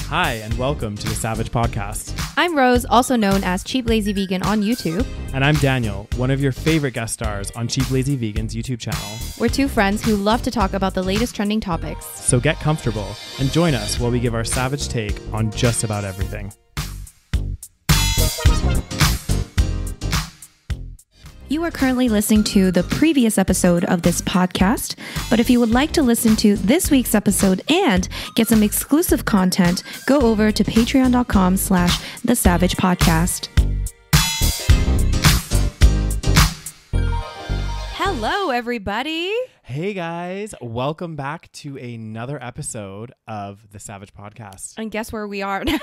Hi, and welcome to the SaVeg podcast. I'm Rose, also known as Cheap Lazy Vegan on YouTube. And I'm Daniel, one of your favorite guest stars on Cheap Lazy Vegan's YouTube channel. We're two friends who love to talk about the latest trending topics. So get comfortable and join us while we give our SaVeg take on just about everything. You are currently listening to the previous episode of this podcast, but if you would like to listen to this week's episode and get some exclusive content, go over to patreon.com/thesavagepodcast. Hello, everybody. Hey guys, welcome back to another episode of the SaVeg podcast. And guess where we are now?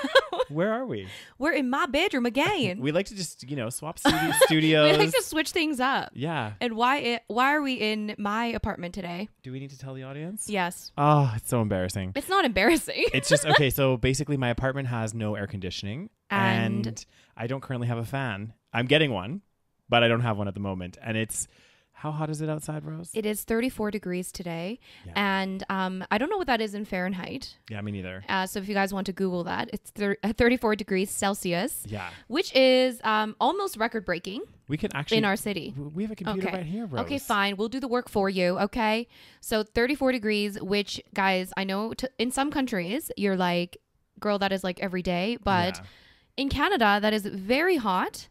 Where are we? We're in my bedroom again. We like to just, swwap studios. We like to switch things up. Yeah. And why are we in my apartment today? Do we need to tell the audience? Yes. Oh, it's so embarrassing. It's not embarrassing. It's just, okay, so basically my apartment has no air conditioning and I don't currently have a fan. I'm getting one, but I don't have one at the moment. And it's, how hot is it outside, Rose? It is 34 degrees today. Yeah. And I don't know what that is in Fahrenheit. Yeah, me neither. So if you guys want to Google that, it's 34 degrees Celsius. Yeah. Which is almost record breaking. We can actually. In our city. We have a computer right here, Rose. Okay, fine. We'll do the work for you, okay? So 34 degrees, which, guys, I know in some countries, you're like, girl, that is like every day. But in Canada, that is very hot.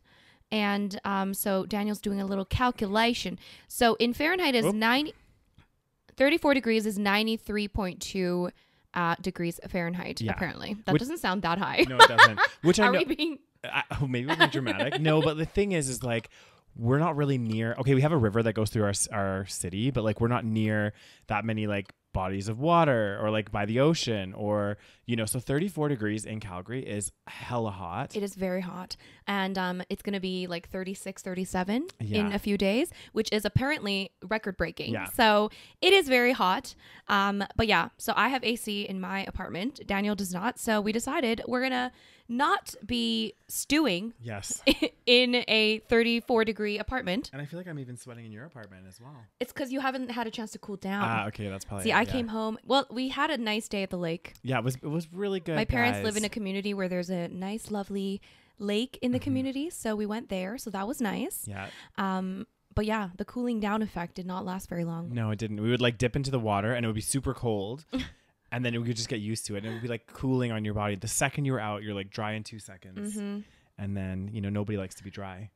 And so Daniel's doing a little calculation. So in Fahrenheit is 34 degrees is 93.2 degrees Fahrenheit, apparently. That doesn't sound that high. No, it doesn't. Which I know. Are we being... maybe we're being dramatic. No, but the thing is like, we're not really near. Okay, we have a river that goes through our city, but like we're not near that many like bodies of water or like by the ocean or, so 34 degrees in Calgary is hella hot. It is very hot. And it's going to be like 36, 37 in a few days, which is apparently record breaking. Yeah. So it is very hot. But yeah, so I have AC in my apartment. Daniel does not. So we decided we're going to not be stewing in a 34 degree apartment. And I feel like I'm even sweating in your apartment as well. It's because you haven't had a chance to cool down. Okay, that's probably See, I came home. Well, we had a nice day at the lake. Yeah, it was really good. My parents live in a community where there's a nice, lovely lake in the community. So we went there. So that was nice. Yeah. But yeah, the cooling down effect did not last very long. No, it didn't. We would like dip into the water and it would be super cold. And then we could just get used to it. And it would be like cooling on your body. The second you were out, you're like dry in 2 seconds. Mm-hmm. And then, nobody likes to be dry.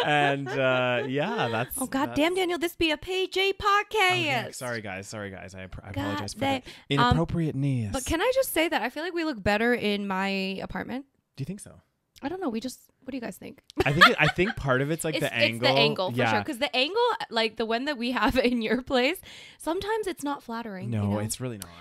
And that's... Oh, God damn, Daniel, this be a PG podcast. Okay. Sorry, guys. I apologize for that. Inappropriateness. But can I just say that I feel like we look better in my apartment? Do you think so? I don't know. What do you guys think? I think part of it's like the angle. It's the angle for sure. Because the angle, like the one that we have in your place, sometimes it's not flattering. No, it's really not.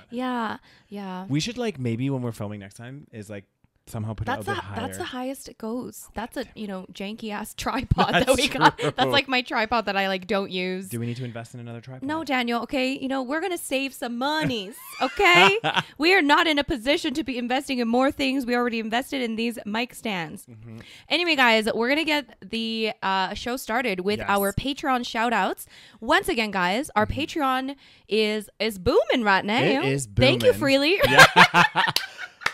Yeah. We should like maybe when we're filming next time is like somehow put it a bit higher. That's the highest it goes. That's a janky ass tripod that we got. That's like my tripod that I like don't use. Do we need to invest in another tripod? No, Daniel. Okay, we're gonna save some monies. Okay, we are not in a position to be investing in more things. We already invested in these mic stands. Mm-hmm. Anyway, guys, we're gonna get the show started with our Patreon shout outs. Once again, guys, our Patreon is booming right now. It is booming. Thank you, Freely. Yeah.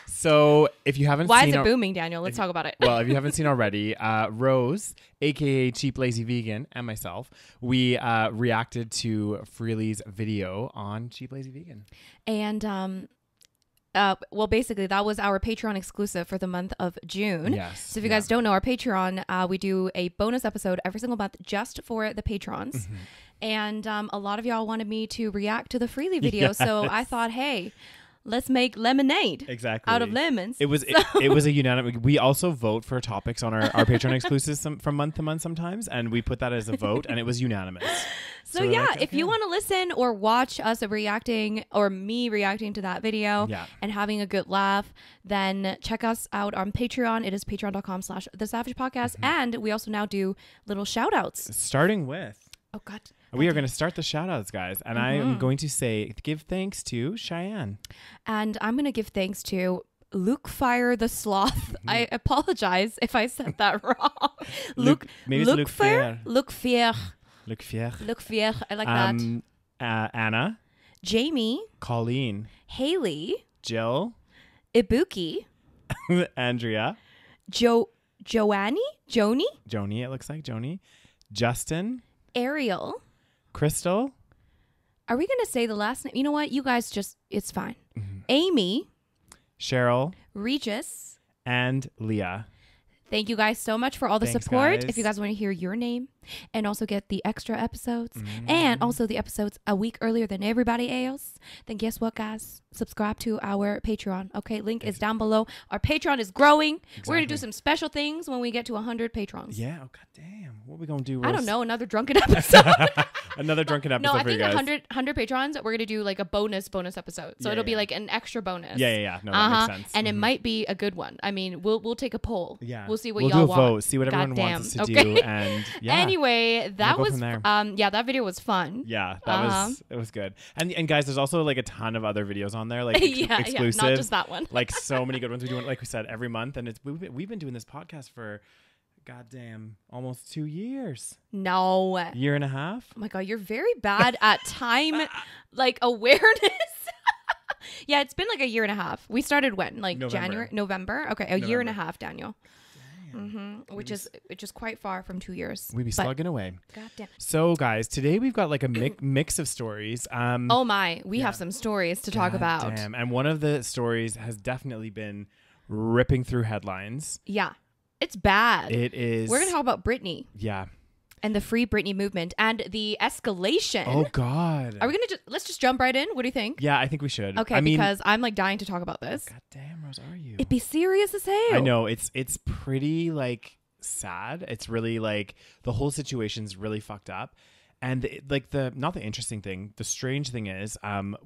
So if you haven't seen... Why is it booming, Daniel? Let's talk about it. Well, if you haven't seen already, Rose, a.k.a. Cheap Lazy Vegan, and myself, we reacted to Freely's video on Cheap Lazy Vegan. And... well, basically, that was our Patreon exclusive for the month of June. Yes. So if you guys don't know, our Patreon, we do a bonus episode every single month just for the patrons. Mm-hmm. And a lot of y'all wanted me to react to the Freely video. Yes. So I thought, hey... Let's make lemonade out of lemons. It was a unanimous. We also vote for topics on our Patreon exclusives from month to month sometimes, and we put that as a vote, and it was unanimous. So yeah, if you want to listen or watch us reacting or me reacting to that video and having a good laugh, then check us out on Patreon. It is patreon.com/thesavagepodcast, mm-hmm. and we also now do little shout outs. Starting with... Oh, God. We are going to start the shout outs, guys. And I am going to give thanks to Cheyenne. And I'm going to give thanks to Luke Fire the Sloth. Mm-hmm. I apologize if I said that wrong. Luke Fier. Luke Fier. Luc Fier. Luc Fier. I like that. Anna. Jamie, Colleen, Haley, Jill, Ibuki, Andrea, Joni, Joni, it looks like Joni, Justin, Ariel. Crystal. Are we going to say the last name? You know what? You guys just, it's fine. Amy, Cheryl, Regis, and Leah. Thank you guys so much for all the Thanks, support. guys. If you guys want to hear your name and also get the extra episodes and also the episodes a week earlier than everybody else, then guess what, guys? Subscribe to our Patreon. Okay, link is down below. Our Patreon is growing. We're going to do some special things when we get to 100 patrons. Yeah. Oh, god damn. What are we going to do? I don't know. Another drunken episode. Another drunken episode No, I for you think guys. 100 patrons, we're going to do like a bonus episode. So it'll be like an extra bonus. Yeah. No, that makes sense. And it might be a good one. I mean, we'll take a poll. Yeah. We'll see what we'll y'all do a want. vote. See what everyone wants us to do. And yeah. Anyway, that We'll go was from there. that video was fun. Yeah, it was good. And guys, there's also like a ton of other videos on there, like exclusive. Not just that one. Like so many good ones. We do, like we said, every month, and we've been doing this podcast for goddamn almost 2 years. No. Year and a half. Oh my god, you're very bad at time like awareness. Yeah, it's been like a year and a half. We started when? Like November? Okay, a year and a half, Daniel. Which is quite far from 2 years. We'd be slugging away. God damn. So guys, today we've got like a mix of stories. Oh my, we have some stories to talk about. Damn. And one of the stories has definitely been ripping through headlines. Yeah. It's bad. It is. We're going to talk about Britney. Yeah. And the Free Britney movement and the escalation. Oh God. Are we going to let's just jump right in? What do you think? Yeah, I think we should. Okay, because I'm like dying to talk about this. God damn, Rose, are you? It'd be serious as hell. I know. It's pretty like sad. It's really like the whole situation's really fucked up. And not the interesting thing, the strange thing is,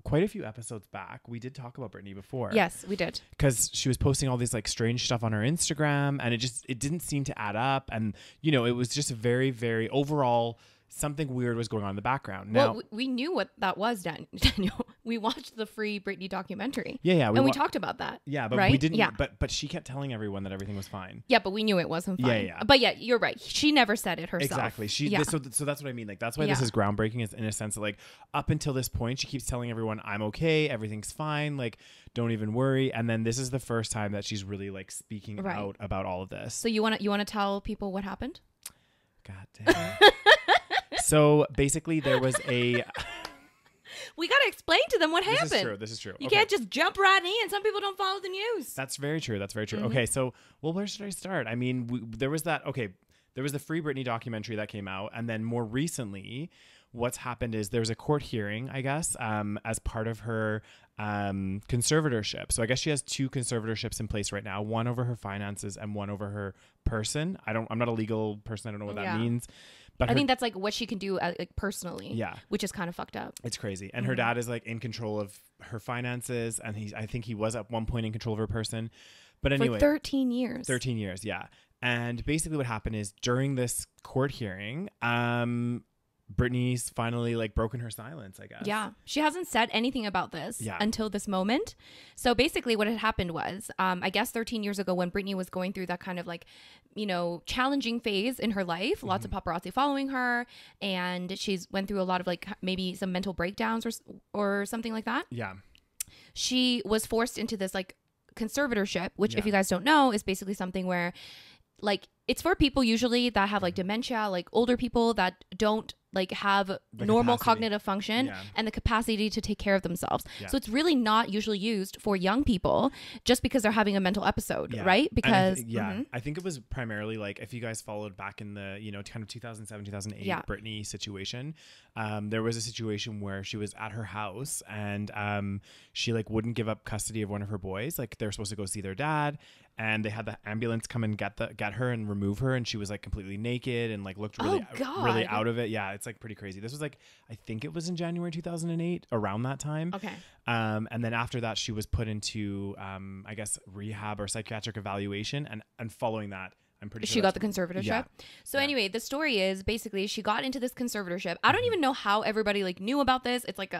quite a few episodes back, we did talk about Britney before. Yes, we did. Because she was posting all these like strange stuff on her Instagram, and it didn't seem to add up. And, you know, it was just very, very overall, something weird was going on in the background. Now, well, we knew what that was, Daniel. We watched the Free Britney documentary. Yeah. We talked about that. Yeah, but right? we didn't. Yeah. But she kept telling everyone that everything was fine. Yeah, but we knew it wasn't fine. Yeah. But yeah, you're right. She never said it herself. Exactly. So that's what I mean. Like, that's why this is groundbreaking, is in a sense that, like, up until this point, she keeps telling everyone, I'm okay, everything's fine, like, don't even worry. And then this is the first time that she's really like speaking out about all of this. So you want to tell people what happened? God damn. So basically there was a... We got to explain to them what happened. This is true. You can't just jump right in. Some people don't follow the news. That's very true. Okay, so, well, where should I start? I mean, there was the Free Britney documentary that came out. And then more recently, what's happened is there was a court hearing, I guess, as part of her conservatorship. So I guess she has 2 conservatorships in place right now, one over her finances and one over her person. I'm not a legal person. I don't know what that means. But I think that's like what she can do like personally. Yeah. Which is kind of fucked up. It's crazy. And her dad is like in control of her finances. And I think he was at one point in control of her person. But anyway. For 13 years. 13 years, yeah. And basically what happened is during this court hearing, Britney's finally like broken her silence, I guess. Yeah. She hasn't said anything about this until this moment. So basically what had happened was, I guess 13 years ago when Britney was going through that kind of like, you know, challenging phase in her life, lots of paparazzi following her, and she's went through a lot of like maybe some mental breakdowns or something like that. Yeah. She was forced into this like conservatorship, which if you guys don't know is basically something where like it's for people usually that have like dementia, like older people that don't like have normal cognitive function and the capacity to take care of themselves. So it's really not usually used for young people just because they're having a mental episode, right? Because I think it was primarily like, if you guys followed back in the, you know, kind of 2007, 2008 Britney situation, there was a situation where she was at her house and she like wouldn't give up custody of one of her boys. Like, they're supposed to go see their dad, and they had the ambulance come and get her and remove her, and she was like completely naked and like looked really out of it. Yeah, it's like pretty crazy. This was like, I think it was in January 2008, around that time. Okay. And then after that, she was put into I guess rehab or psychiatric evaluation, and following that, I'm pretty sure she got the conservatorship. Yeah. So anyway, the story is basically she got into this conservatorship. I don't even know how everybody like knew about this. It's like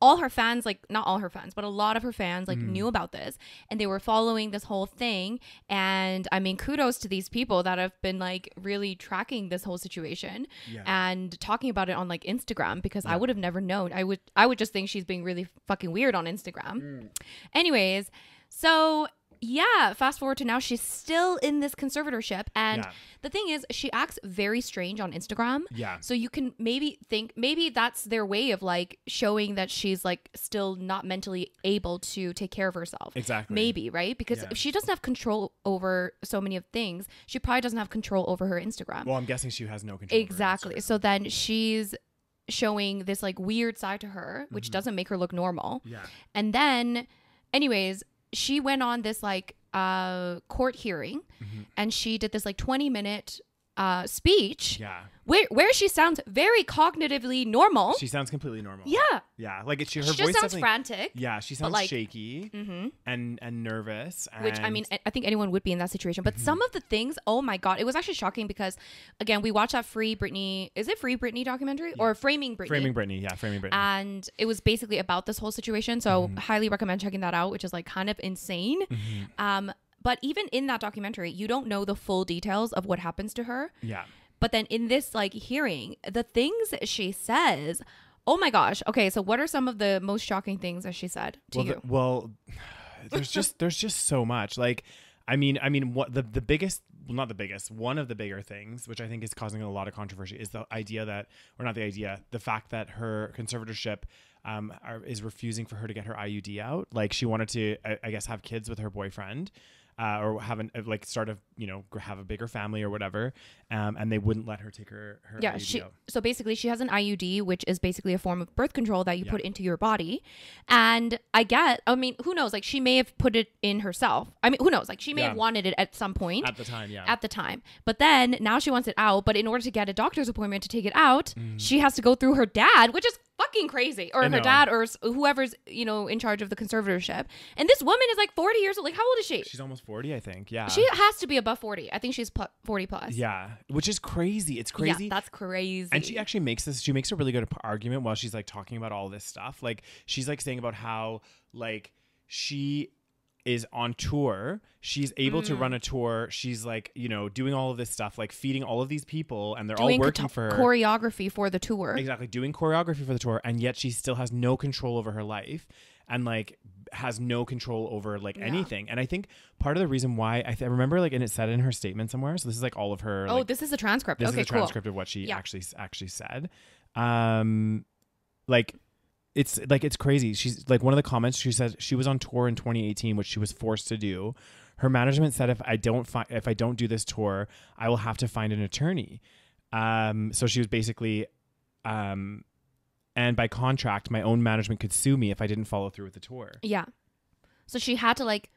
all her fans, like not all her fans, but a lot of her fans like knew about this, and they were following this whole thing. And I mean, kudos to these people that have been like really tracking this whole situation and talking about it on like Instagram, because I would have never known. I would just think she's being really fucking weird on Instagram. Anyways, so yeah, fast forward to now, she's still in this conservatorship. And the thing is, she acts very strange on Instagram. Yeah. So you can maybe think, maybe that's their way of like showing that she's like still not mentally able to take care of herself. Exactly. Maybe, right? Because if she doesn't have control over so many of things, she probably doesn't have control over her Instagram. Well, I'm guessing she has no control. Exactly. So then she's showing this like weird side to her, which doesn't make her look normal. Yeah. And then, anyways, she went on this like court hearing and she did this like 20-minute speech where she sounds very cognitively normal. She sounds completely normal. Yeah, like her she voice just sounds frantic. Yeah, she sounds like, shaky and nervous, which I mean, I think anyone would be in that situation. But some of the things, oh my god, it was actually shocking, because again, we watched that Free Britney, is it Free Britney documentary or Framing Britney? Framing Britney. And it was basically about this whole situation, so highly recommend checking that out, which is like kind of insane. But even in that documentary, you don't know the full details of what happens to her. Yeah. But then in this like hearing, the things that she says, oh my gosh. Okay, so what are some of the most shocking things that she said to you? There's just so much. Like, I mean, what the biggest, well, not the biggest, one of the bigger things, which I think is causing a lot of controversy, is the idea that, or not the idea, the fact that her conservatorship is refusing for her to get her IUD out. Like, she wanted to, I guess, have kids with her boyfriend. Or have have a bigger family or whatever, and they wouldn't let her take her IUD out. So basically she has an IUD, which is basically a form of birth control that you put into your body. And I mean, who knows, like she may have put it in herself. I mean, who knows, like she may have wanted it at some point at the time, but then now she wants it out. But in order to get a doctor's appointment to take it out, she has to go through her dad, which is fucking crazy, or her dad, or whoever's in charge of the conservatorship. And this woman is like 40 years old. Like, how old is she? She's almost 40, I think. Yeah, she has to be above 40. I think she's 40 plus. Yeah, which is crazy. It's crazy. Yeah, that's crazy. And she actually makes a really good argument while she's like talking about all this stuff. Like, she's like saying about how like she is on tour, she's able to run a tour, she's like, doing all of this stuff, like feeding all of these people, and they're all working for her. Choreography for the tour. Exactly, doing choreography for the tour, and yet she still has no control over her life, and like has no control over like anything. And I think part of the reason why I remember, like, and it said in her statement somewhere, so this is like all of her, like, this is a transcript. This is a transcript of what she actually said. Like, it's crazy. She's like, one of the comments, she said she was on tour in 2018, which she was forced to do. Her management said, if I don't do this tour, I will have to find an attorney. So she was basically, and by contract, my own management could sue me if I didn't follow through with the tour. Yeah. So she had to like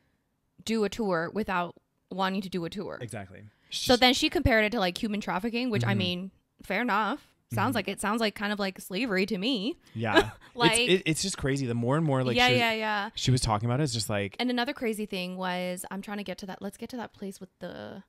do a tour without wanting to do a tour. Exactly. So then she compared it to like human trafficking, which I mean, fair enough. Sounds like kind of like slavery to me. Yeah. Like, it's just crazy. The more and more like she was talking about it, it's just like. And another crazy thing was, I'm trying to get to that. Let's get to that place with the.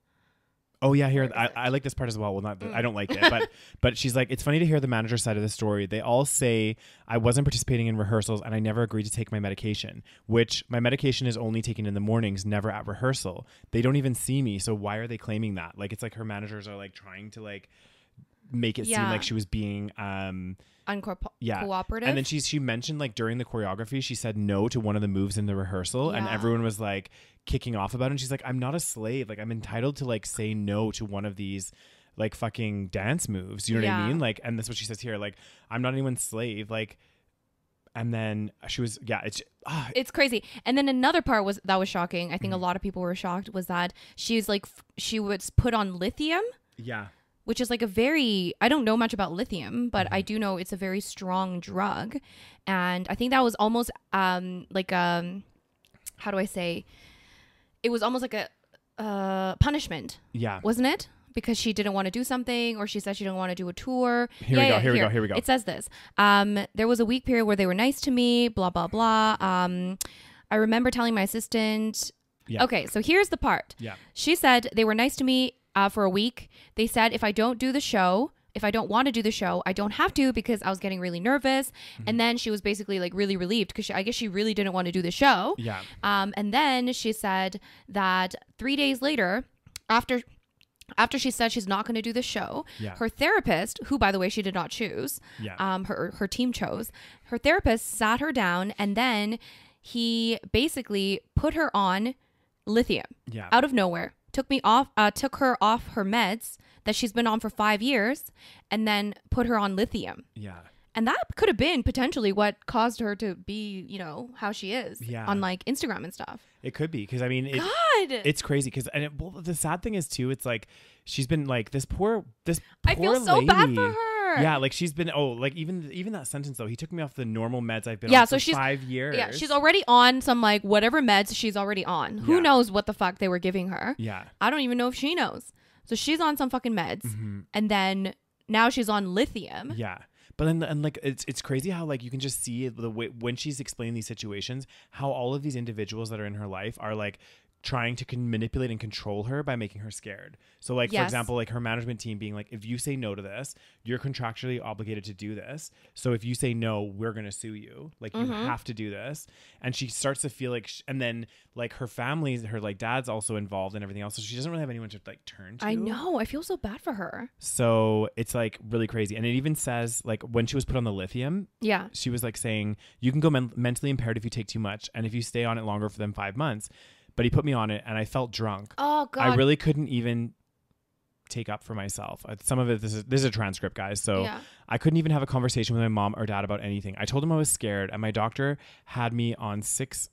Oh yeah, here I like this part as well. Well, not I don't like it, but she's like, it's funny to hear the manager's side of the story. They all say I wasn't participating in rehearsals and I never agreed to take my medication, which my medication is only taken in the mornings, never at rehearsal. They don't even see me, so why are they claiming that? Like, it's like her managers are like trying to like make it seem like she was being cooperative. And then she mentioned, like, during the choreography, she said no to one of the moves in the rehearsal, and everyone was like kicking off about it. And she's like, I'm not a slave. Like, I'm entitled to like say no to one of these like fucking dance moves. You know what I mean? Like, and that's what she says here. Like, I'm not anyone's slave. Like, and then she was, it's crazy. And then another part that was shocking. I think a lot of people were shocked, was that she was put on lithium. Yeah. Which is like I don't know much about lithium, but I do know it's a very strong drug. And I think that was almost how do I say? It was almost like a punishment. Yeah. Wasn't it? Because she didn't want to do something, or she said she didn't want to do a tour. Here we go. It says this. There was a week period where they were nice to me, blah, blah, blah. I remember telling my assistant. Yeah. Okay, so here's the part. Yeah. She said they were nice to me. for a week. They said if I don't do the show, if I don't want to do the show, I don't have to because I was getting really nervous. And then she was basically like really relieved because I guess she really didn't want to do the show. Yeah. And then she said that 3 days later, after she said she's not going to do the show, her therapist, who by the way she did not choose, her team chose, her therapist sat her down, and then he basically put her on lithium out of nowhere. Took her off her meds that she's been on for 5 years, and then put her on lithium. Yeah. And that could have been potentially what caused her to be, you know, how she is on like Instagram and stuff. It could be because I mean, it's crazy because the sad thing is too, it's like she's been like this poor I feel so lady. bad for her. Yeah, like she's been like even that sentence though, he took me off the normal meds I've been on for 5 years. Yeah, she's already on some like whatever meds she's already on. Who knows what the fuck they were giving her? Yeah, I don't even know if she knows. So she's on some fucking meds, and then now she's on lithium. Yeah. But then, and like, it's crazy how like you can just see the way when she's explaining these situations, how all of these individuals that are in her life are like trying to manipulate and control her by making her scared. So like, for example, like her management team being like, if you say no to this, you're contractually obligated to do this. So if you say no, we're going to sue you. Like you have to do this. And she starts to feel like, and then like her family, her like dad's also involved and everything else. So she doesn't really have anyone to like turn to. I know. I feel so bad for her. So it's like really crazy. And it even says like when she was put on the lithium, she was like saying, you can go mentally impaired if you take too much. And if you stay on it longer than 5 months. But he put me on it and I felt drunk. Oh, God. I really couldn't even take up for myself. Some of it, this is a transcript, guys. So I couldn't even have a conversation with my mom or dad about anything. I told him I was scared, and my doctor had me on six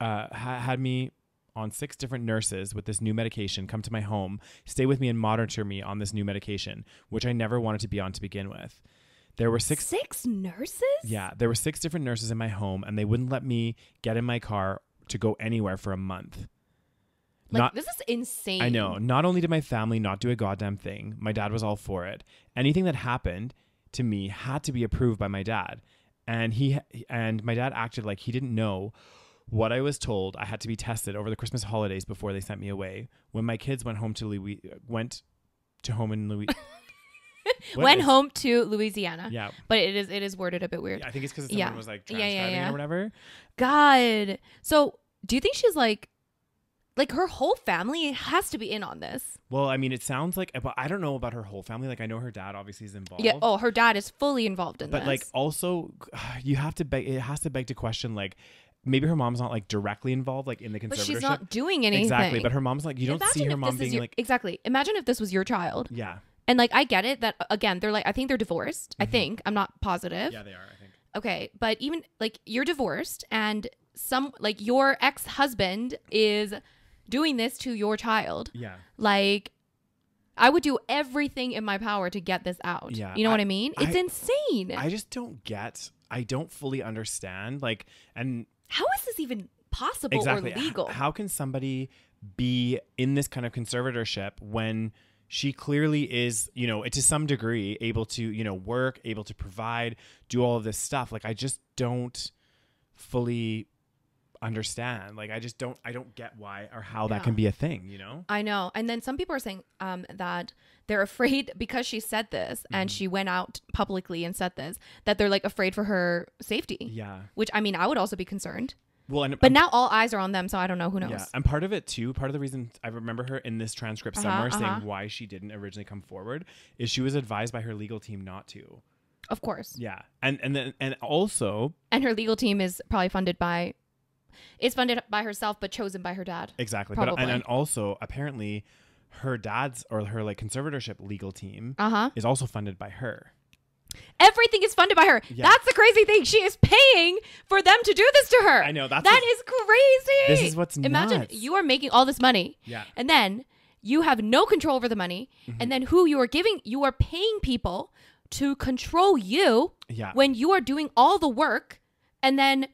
different nurses with this new medication come to my home, stay with me and monitor me on this new medication, which I never wanted to be on to begin with. There were six nurses? Yeah, there were 6 different nurses in my home, and they wouldn't let me get in my car to go anywhere for a month. Like, this is insane. I know. Not only did my family not do a goddamn thing, my dad was all for it. Anything that happened to me had to be approved by my dad. And my dad acted like he didn't know what I was told. I had to be tested over the Christmas holidays before they sent me away. When my kids went home to Louisiana. Yeah. But it is worded a bit weird. Yeah, I think it's because someone was like transcribing or whatever. God. So do you think she's like her whole family has to be in on this? Well, I mean, it sounds like, but I don't know about her whole family. Like, I know her dad obviously is involved. Yeah. Oh, her dad is fully involved in this. But like, also, it has to beg to question, like, maybe her mom's not like directly involved, like in the conservatorship. But she's not doing anything. Exactly. But her mom's like, you don't see her mom being like, exactly. Imagine if this was your child. Yeah. And like, I get it that again, they're like, I think they're divorced. I think, I'm not positive. Yeah, they are, I think. Okay. But even like you're divorced and like your ex-husband is doing this to your child. Yeah. Like, I would do everything in my power to get this out. Yeah. You know what I mean? It's insane. I just I don't fully understand. Like, and how is this even possible or legal? How can somebody be in this kind of conservatorship when she clearly is, you know, to some degree able to, you know, work, able to provide, do all of this stuff? Like, I just don't fully understand. Like, I don't get why or how that can be a thing, you know? I know. And then some people are saying that they're afraid because she said this and she went out publicly and said this, that they're like afraid for her safety. Yeah. Which, I mean, I would also be concerned. Well, but now all eyes are on them, so I don't know. Who knows? Yeah, and part of it too, part of the reason I remember her in this transcript somewhere saying why she didn't originally come forward is she was advised by her legal team not to. Of course. Yeah, and also, and her legal team is probably funded by herself, but chosen by her dad. Exactly, probably. But and also apparently, her dad's or her like conservatorship legal team is also funded by her. Everything is funded by her. Yeah. That's the crazy thing. She is paying for them to do this to her. I know. That is crazy. This is what's Imagine nuts. You are making all this money. Yeah. And then you have no control over the money. And then you are paying people to control you when you are doing all the work. And then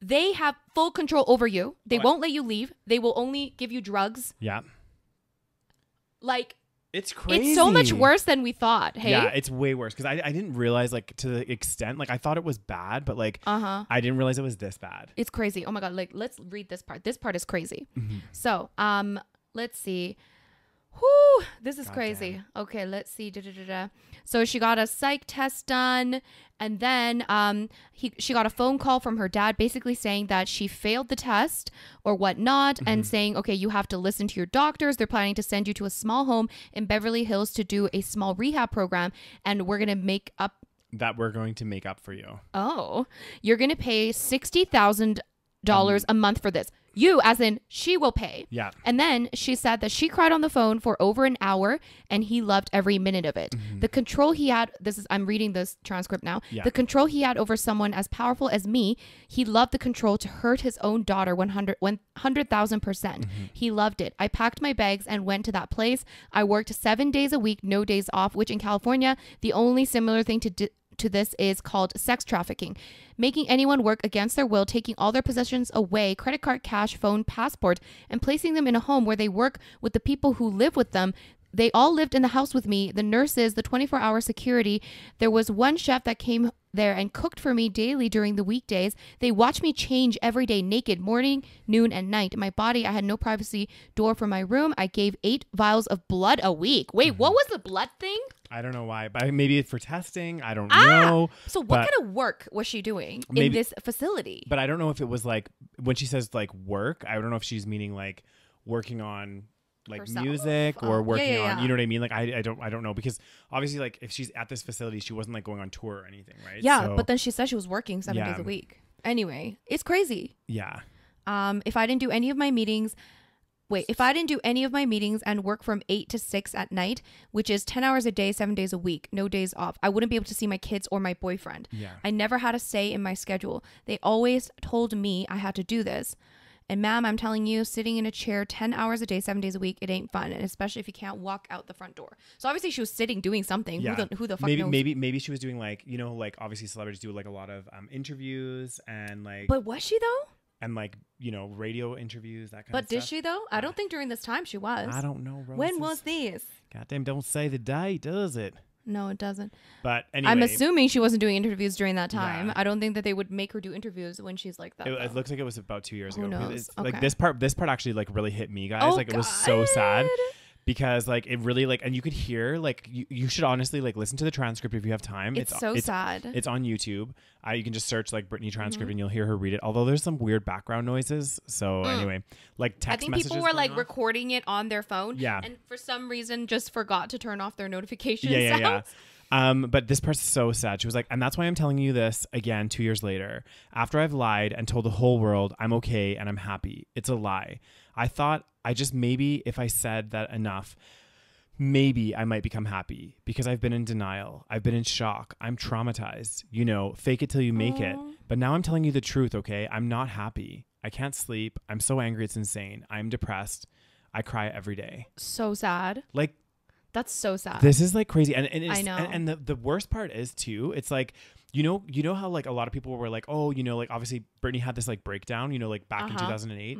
they have full control over you. They won't let you leave. They will only give you drugs. Yeah. Like, it's crazy. It's so much worse than we thought. Hey, yeah, it's way worse because I didn't realize like to the extent like I thought it was bad, but like I didn't realize it was this bad. It's crazy. Oh my god! Like, let's read this part. This part is crazy. So let's see. Whew, this is God crazy. damn. Okay, let's see. So she got a psych test done, and then she got a phone call from her dad basically saying that she failed the test or whatnot, and saying, okay, you have to listen to your doctors. They're planning to send you to a small home in Beverly Hills to do a small rehab program, and we're going to make up. That we're going to make up for you. Oh, you're going to pay $60,000 a month for this. You, as in, she will pay. Yeah. And then she said that she cried on the phone for over an hour and he loved every minute of it. The control he had, I'm reading this transcript now. Yeah. The control he had over someone as powerful as me, he loved the control to hurt his own daughter 100,000%. He loved it. I packed my bags and went to that place. I worked 7 days a week, no days off, which in California, the only similar thing to this is called sex trafficking. Making anyone work against their will, taking all their possessions away, credit card, cash, phone, passport, and placing them in a home where they work with the people who live with them. They all lived in the house with me, the nurses, the 24-hour security. There was one chef that came there and cooked for me daily during the weekdays. They watched me change every day, naked, morning, noon, and night. My body, I had no privacy door for my room. I gave 8 vials of blood a week. Wait, what was the blood thing? I don't know why, but maybe for testing. I don't know. So what kind of work was she doing in this facility? But I don't know if it was like, when she says like work, I don't know if she's meaning like working on like Herself? music or working yeah. on, you know what I mean? Like I don't know, because obviously like if she's at this facility, she wasn't like going on tour or anything, right? Yeah, So, but then she said she was working 7 days a week. Anyway, it's crazy. yeah. If I didn't do any of my meetings and work from 8 to 6 at night, which is 10 hours a day, 7 days a week, no days off, I wouldn't be able to see my kids or my boyfriend. Yeah. I never had a say in my schedule. They always told me I had to do this. And ma'am, I'm telling you, sitting in a chair 10 hours a day, 7 days a week, it ain't fun. And especially if you can't walk out the front door. So obviously she was sitting doing something. Yeah. Who the fuck knows? Maybe she was doing like, you know, like obviously celebrities do like a lot of interviews and like, But was she though? and like, you know, radio interviews, that kind of But stuff. did she though? I don't think during this time she was. I don't know, Rose. When was this? Goddamn, don't say the date, does it? No, it doesn't. But anyway. I'm assuming she wasn't doing interviews during that time. Yeah. I don't think that they would make her do interviews when she's like that. It looks like it was about 2 years ago. knows? It's, Okay. like this part actually like really hit me, guys. Oh, like it was so sad. God. Because like it really like, and you could hear like you should honestly like listen to the transcript if you have time. It's so sad. It's on YouTube. You can just search like Britney transcript and you'll hear her read it. Although there's some weird background noises. So anyway, like text I think messages people were like going off. recording it on their phone. Yeah. And for some reason just forgot to turn off their notification Yeah. sounds. But this part's so sad. She was like, and that's why I'm telling you this again 2 years later, after I've lied and told the whole world I'm okay and I'm happy. It's a lie. I thought maybe if I said that enough, maybe I might become happy, because I've been in denial. I've been in shock. I'm traumatized. You know, fake it till you make it. But now I'm telling you the truth, okay? I'm not happy. I can't sleep. I'm so angry. It's insane. I'm depressed. I cry every day. So sad. Like, that's so sad. this is like crazy. And it's, I know. And the worst part is too, it's like, you know how like a lot of people were like, oh, you know, like obviously Britney had this like breakdown, you know, like back in 2008.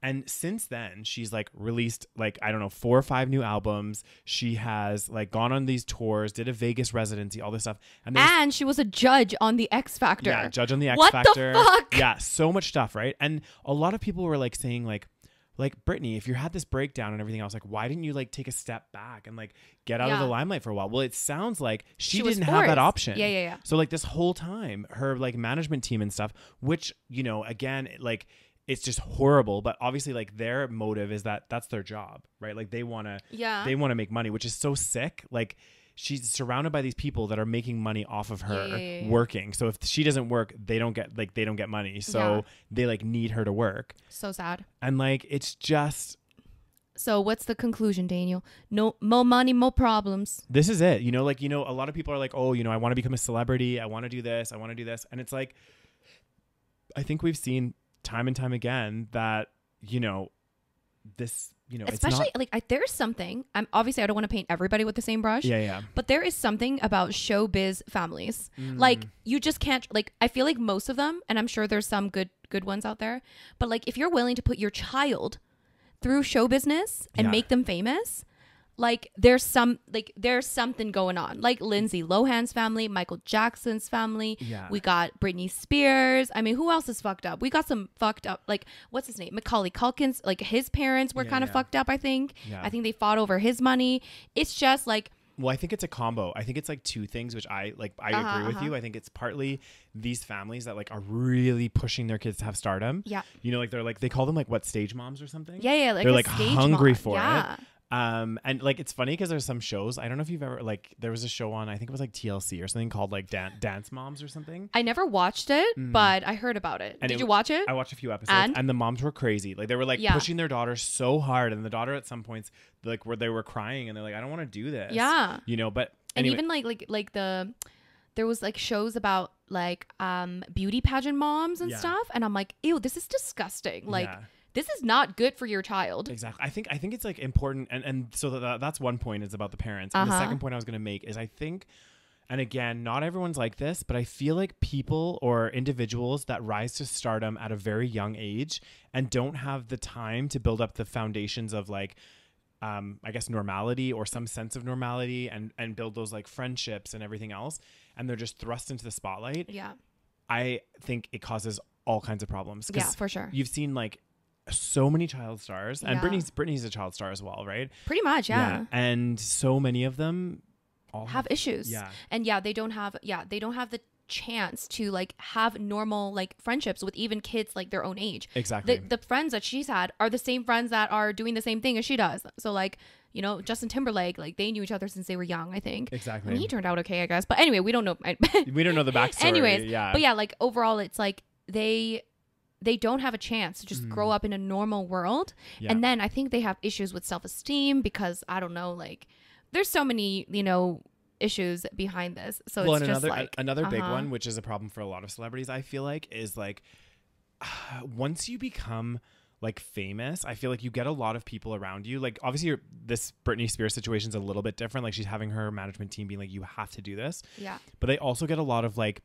And since then she's like released like, I don't know, 4 or 5 new albums. She has like gone on these tours, did a Vegas residency, all this stuff. And she was a judge on the X Factor. Yeah, judge on the X what Factor. What the fuck? Yeah, so much stuff, right? And a lot of people were like saying like Britney, if you had this breakdown and everything else, like why didn't you like take a step back and like get out of the limelight for a while? Well, it sounds like she didn't have that option. Yeah. So like this whole time, her like management team and stuff, which, you know, again, like it's just horrible. But obviously like their motive is that that's their job, right? Like they want to make money, which is so sick. Like she's surrounded by these people that are making money off of her working. So if she doesn't work, they don't get money. So they like need her to work. So sad. And like, it's just. So what's the conclusion, Daniel? No, more money, more problems. This is it. You know, like, you know, a lot of people are like, oh, you know, I want to become a celebrity. I want to do this. I want to do this. And it's like, I think we've seen time and time again that, you know, this, you know, especially it's not, like there's something. Obviously I don't want to paint everybody with the same brush. Yeah. But there is something about showbiz families. Like you just can't. Like I feel like most of them, and I'm sure there's some good ones out there. But like if you're willing to put your child through show business and make them famous, like there's something going on. Like Lindsay Lohan's family, Michael Jackson's family. Yeah. We got Britney Spears. I mean, who else is fucked up? We got some fucked up, like, what's his name? Macaulay Culkin's, like, his parents were kind of fucked up, I think. Yeah. I think they fought over his money. It's just like, well, I think it's a combo. I think it's like two things, which I agree with you. I think it's partly these families that like are really pushing their kids to have stardom. Yeah. You know, like they're like, they call them like what, stage moms or something? Yeah. Like they're like hungry for it. And like it's funny because there's some shows, I don't know if you've ever, like, there was a show on, I think it was like TLC or something called like Dance Moms or something. I never watched it, but I heard about it. Did you watch it? I watched a few episodes, and the moms were crazy. Like they were like pushing their daughter so hard, and the daughter at some points like where they were crying and they're like, I don't want to do this. Yeah. You know, but anyway. and even there was like shows about like beauty pageant moms and stuff, and I'm like, ew, this is disgusting. Like this is not good for your child. Exactly. I think it's like important, and so that's one point is about the parents. And the second point I was going to make is I think, and again, not everyone's like this, but I feel like people or individuals that rise to stardom at a very young age and don't have the time to build up the foundations of like, I guess normality or some sense of normality and build those like friendships and everything else, and they're just thrust into the spotlight. Yeah. I think it causes all kinds of problems. Yeah, for sure. You've seen like so many child stars, and Britney's a child star as well, right? Pretty much, yeah. And so many of them all have issues. Yeah. And they don't have the chance to like have normal like friendships with even kids like their own age. Exactly. The friends that she's had are the same friends that are doing the same thing as she does. So like, you know, Justin Timberlake, like they knew each other since they were young, I think. Exactly. I mean, he turned out okay, I guess. But anyway, we don't know. We don't know the backstory. Anyways, yeah. But yeah, like overall, it's like they don't have a chance to just grow up in a normal world. Yeah. And then I think they have issues with self-esteem because I don't know, like there's so many, you know, issues behind this. So it's just another big one, which is a problem for a lot of celebrities, I feel like, is like once you become like famous, I feel like you get a lot of people around you. Like obviously this Britney Spears situation is a little bit different. Like she's having her management team being like, you have to do this. Yeah. But they also get a lot of like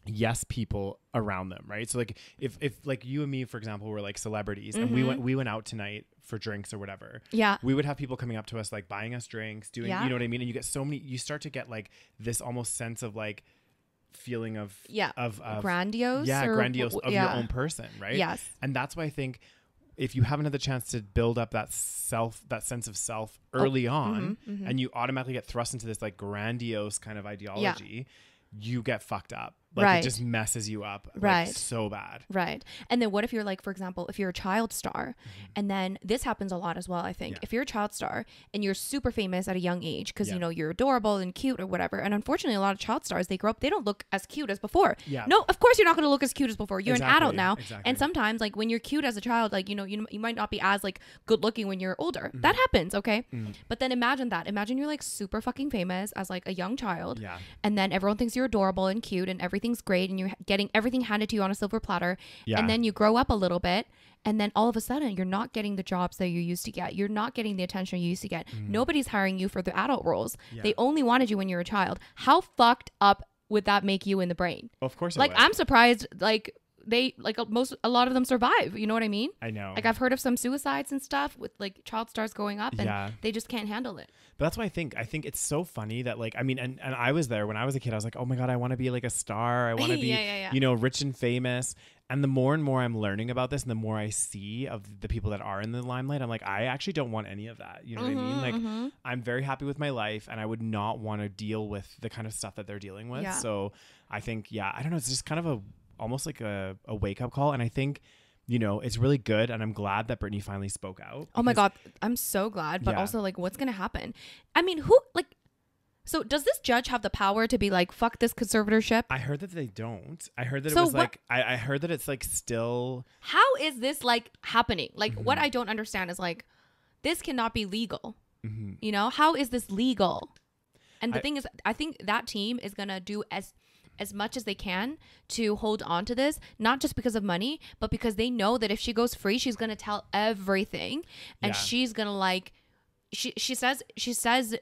yes people around them, right? So like if like you and me, for example, were like celebrities and we went out tonight for drinks or whatever, we would have people coming up to us like buying us drinks, doing you know what I mean, and you get so many, you start to get like this almost sense of like feeling of grandiose of your own person, right? Yes. And that's why I think if you haven't had the chance to build up that sense of self early on, and you automatically get thrust into this like grandiose kind of ideology, you get fucked up. Like it just messes you up like so bad. Right. And then what if you're like, for example, if you're a child star, and then this happens a lot as well, I think. If you're a child star and you're super famous at a young age because you know you're adorable and cute or whatever, and unfortunately a lot of child stars, they grow up, they don't look as cute as before. No, of course you're not going to look as cute as before. You're an adult now. And sometimes like when you're cute as a child, like, you know, you might not be as like good looking when you're older. That happens, okay? But then imagine you're like super fucking famous as like a young child, and then everyone thinks you're adorable and cute and everything's great and you're getting everything handed to you on a silver platter, and then you grow up a little bit, and then all of a sudden you're not getting the jobs that you used to get, you're not getting the attention you used to get, nobody's hiring you for the adult roles, they only wanted you when you were a child. How fucked up would that make you in the brain? Well, of course, like I'm surprised like they like a lot of them survive, you know what I mean? I know, like I've heard of some suicides and stuff with like child stars going up and they just can't handle it. But that's why I think it's so funny that like, I mean, and I was there when I was a kid. I was like, oh my God, I want to be like a star. I want to be, you know, rich and famous. And the more and more I'm learning about this and the more I see of the people that are in the limelight, I'm like, I actually don't want any of that. You know what I mean? Like I'm very happy with my life and I would not want to deal with the kind of stuff that they're dealing with. So I think, I don't know. It's just kind of almost like a wake up call. And I think, you know, it's really good. And I'm glad that Britney finally spoke out. Oh my God. I'm so glad. But also like, what's going to happen? I mean, so does this judge have the power to be like, fuck this conservatorship? I heard that they don't. I heard that it was like, I heard that it's like still. How is this like happening? Like what I don't understand is like, this cannot be legal. You know, how is this legal? And the thing is, I think that team is going to do as much as they can to hold on to this, not just because of money, but because they know that if she goes free, she's going to tell everything, and she's going to like, she says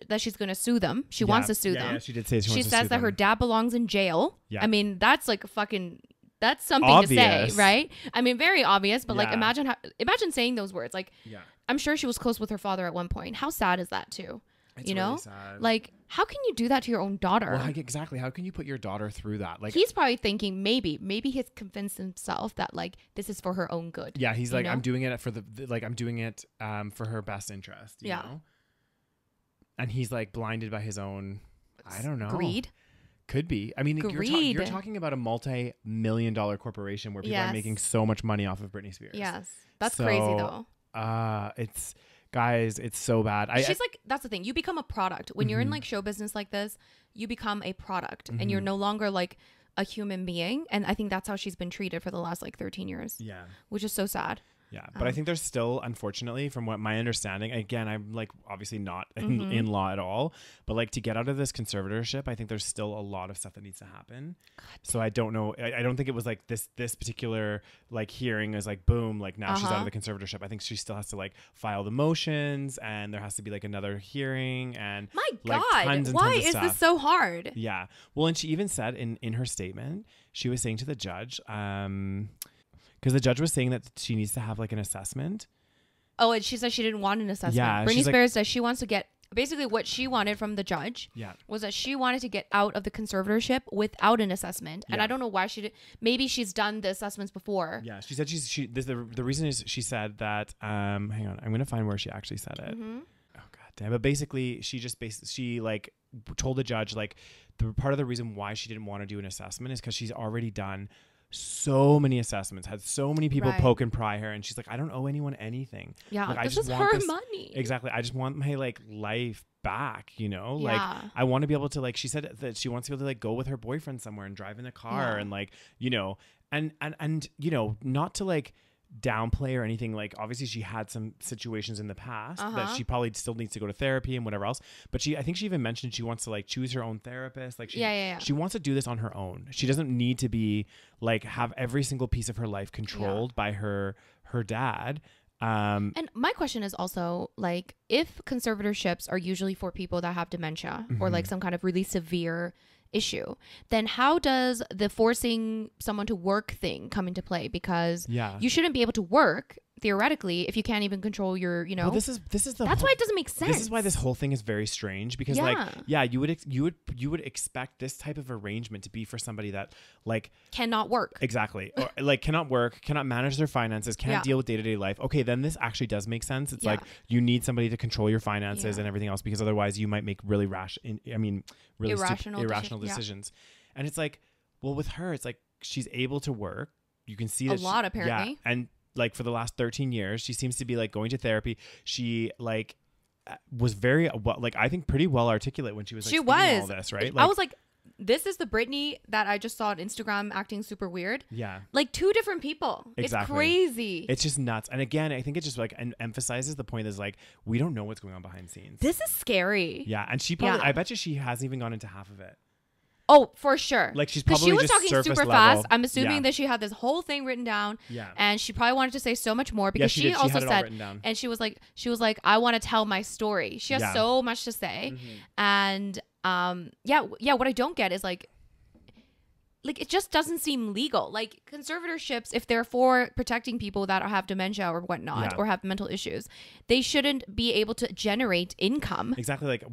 that she's going to sue them. She wants to sue them. Yeah, she did say she says that her dad belongs in jail. I mean, that's like a fucking That's something obvious. to say, right? I mean, very obvious, but like Yeah. imagine saying those words. Like, Yeah. I'm sure she was close with her father at one point. How sad is that too? It's you know, really sad. like, how can you do that to your own daughter? Well, exactly. How can you put your daughter through that? Like, he's probably thinking maybe he's convinced himself that like this is for her own good. yeah, he's like, know? I'm doing it for I'm doing it for her best interest. You know? And he's like blinded by his own, I don't know, greed. Could be. I mean, Greed. you're talking about a multi-million-dollar corporation where people are making so much money off of Britney Spears. Yes, that's crazy though. It's guys, it's so bad. She's like, that's the thing. You become a product when you're in like show business like this. You become a product, and you're no longer like a human being. And I think that's how she's been treated for the last like 13 years. Yeah, which is so sad. Yeah, but I think there's still, unfortunately, from what my understanding, again, I'm like obviously not in law at all, but like to get out of this conservatorship, I think there's still a lot of stuff that needs to happen. So I don't know. I don't think it was like this particular like hearing is like boom, like now she's out of the conservatorship. I think she still has to like file the motions, and there has to be like another hearing, and my like, God, why is this so hard? Yeah. Well, and she even said in her statement, she was saying to the judge, because the judge was saying that she needs to have like an assessment. Oh, and she said she didn't want an assessment. Yeah, Britney Spears says she wants to get, basically what she wanted from the judge was that she wanted to get out of the conservatorship without an assessment. And I don't know why she did. Maybe she's done the assessments before. Yeah, she said the reason is she said that, hang on, I'm going to find where she actually said it. Oh, God damn. But basically, she like told the judge, like, the part of the reason why she didn't want to do an assessment is because she's already done so many assessments, had so many people poke and pry her, and she's like, I don't owe anyone anything. Yeah, like, this is her money. Exactly. I just want my like life back, you know? Like, I want to be able to, like, she said that she wants to be able to like go with her boyfriend somewhere and drive in a car and like, you know, and you know, not to like downplay or anything. Like, obviously she had some situations in the past that she probably still needs to go to therapy and whatever else, but I think she even mentioned she wants to like choose her own therapist. Like, she wants to do this on her own. She doesn't need to be like have every single piece of her life controlled by her dad. And my question is also, like, if conservatorships are usually for people that have dementia or like some kind of really severe issue, then how does the forcing someone to work thing come into play? Because you shouldn't be able to work theoretically if you can't even control your, you know. Well, this is that's why it doesn't make sense. This is why this whole thing is very strange, because like, you would expect this type of arrangement to be for somebody that like cannot work. Exactly. Or like cannot work, cannot manage their finances, can't deal with day-to-day life. Okay, then this actually does make sense. It's like you need somebody to control your finances and everything else, because otherwise you might make really irrational decisions. And it's like, well, with her, it's like she's able to work. You can see that a lot apparently. Yeah, and like for the last 13 years, she seems to be like going to therapy. She like was very well, like I think pretty well articulate when she was like all this, right? Like, I was like, this is the Britney that I just saw on Instagram acting super weird. Yeah. Like two different people. Exactly. It's crazy. It's just nuts. And again, I think it just like emphasizes the point is like, we don't know what's going on behind the scenes. This is scary. Yeah. And she probably, I bet you she hasn't even gone into half of it. Oh, for sure. Like she's probably she was just talking super level. Fast. I'm assuming that she had this whole thing written down. Yeah. And she probably wanted to say so much more because she also said, and she was like, I want to tell my story. She has so much to say. And what I don't get is like it just doesn't seem legal. Like conservatorships, if they're for protecting people that have dementia or whatnot or have mental issues, they shouldn't be able to generate income. Exactly. Like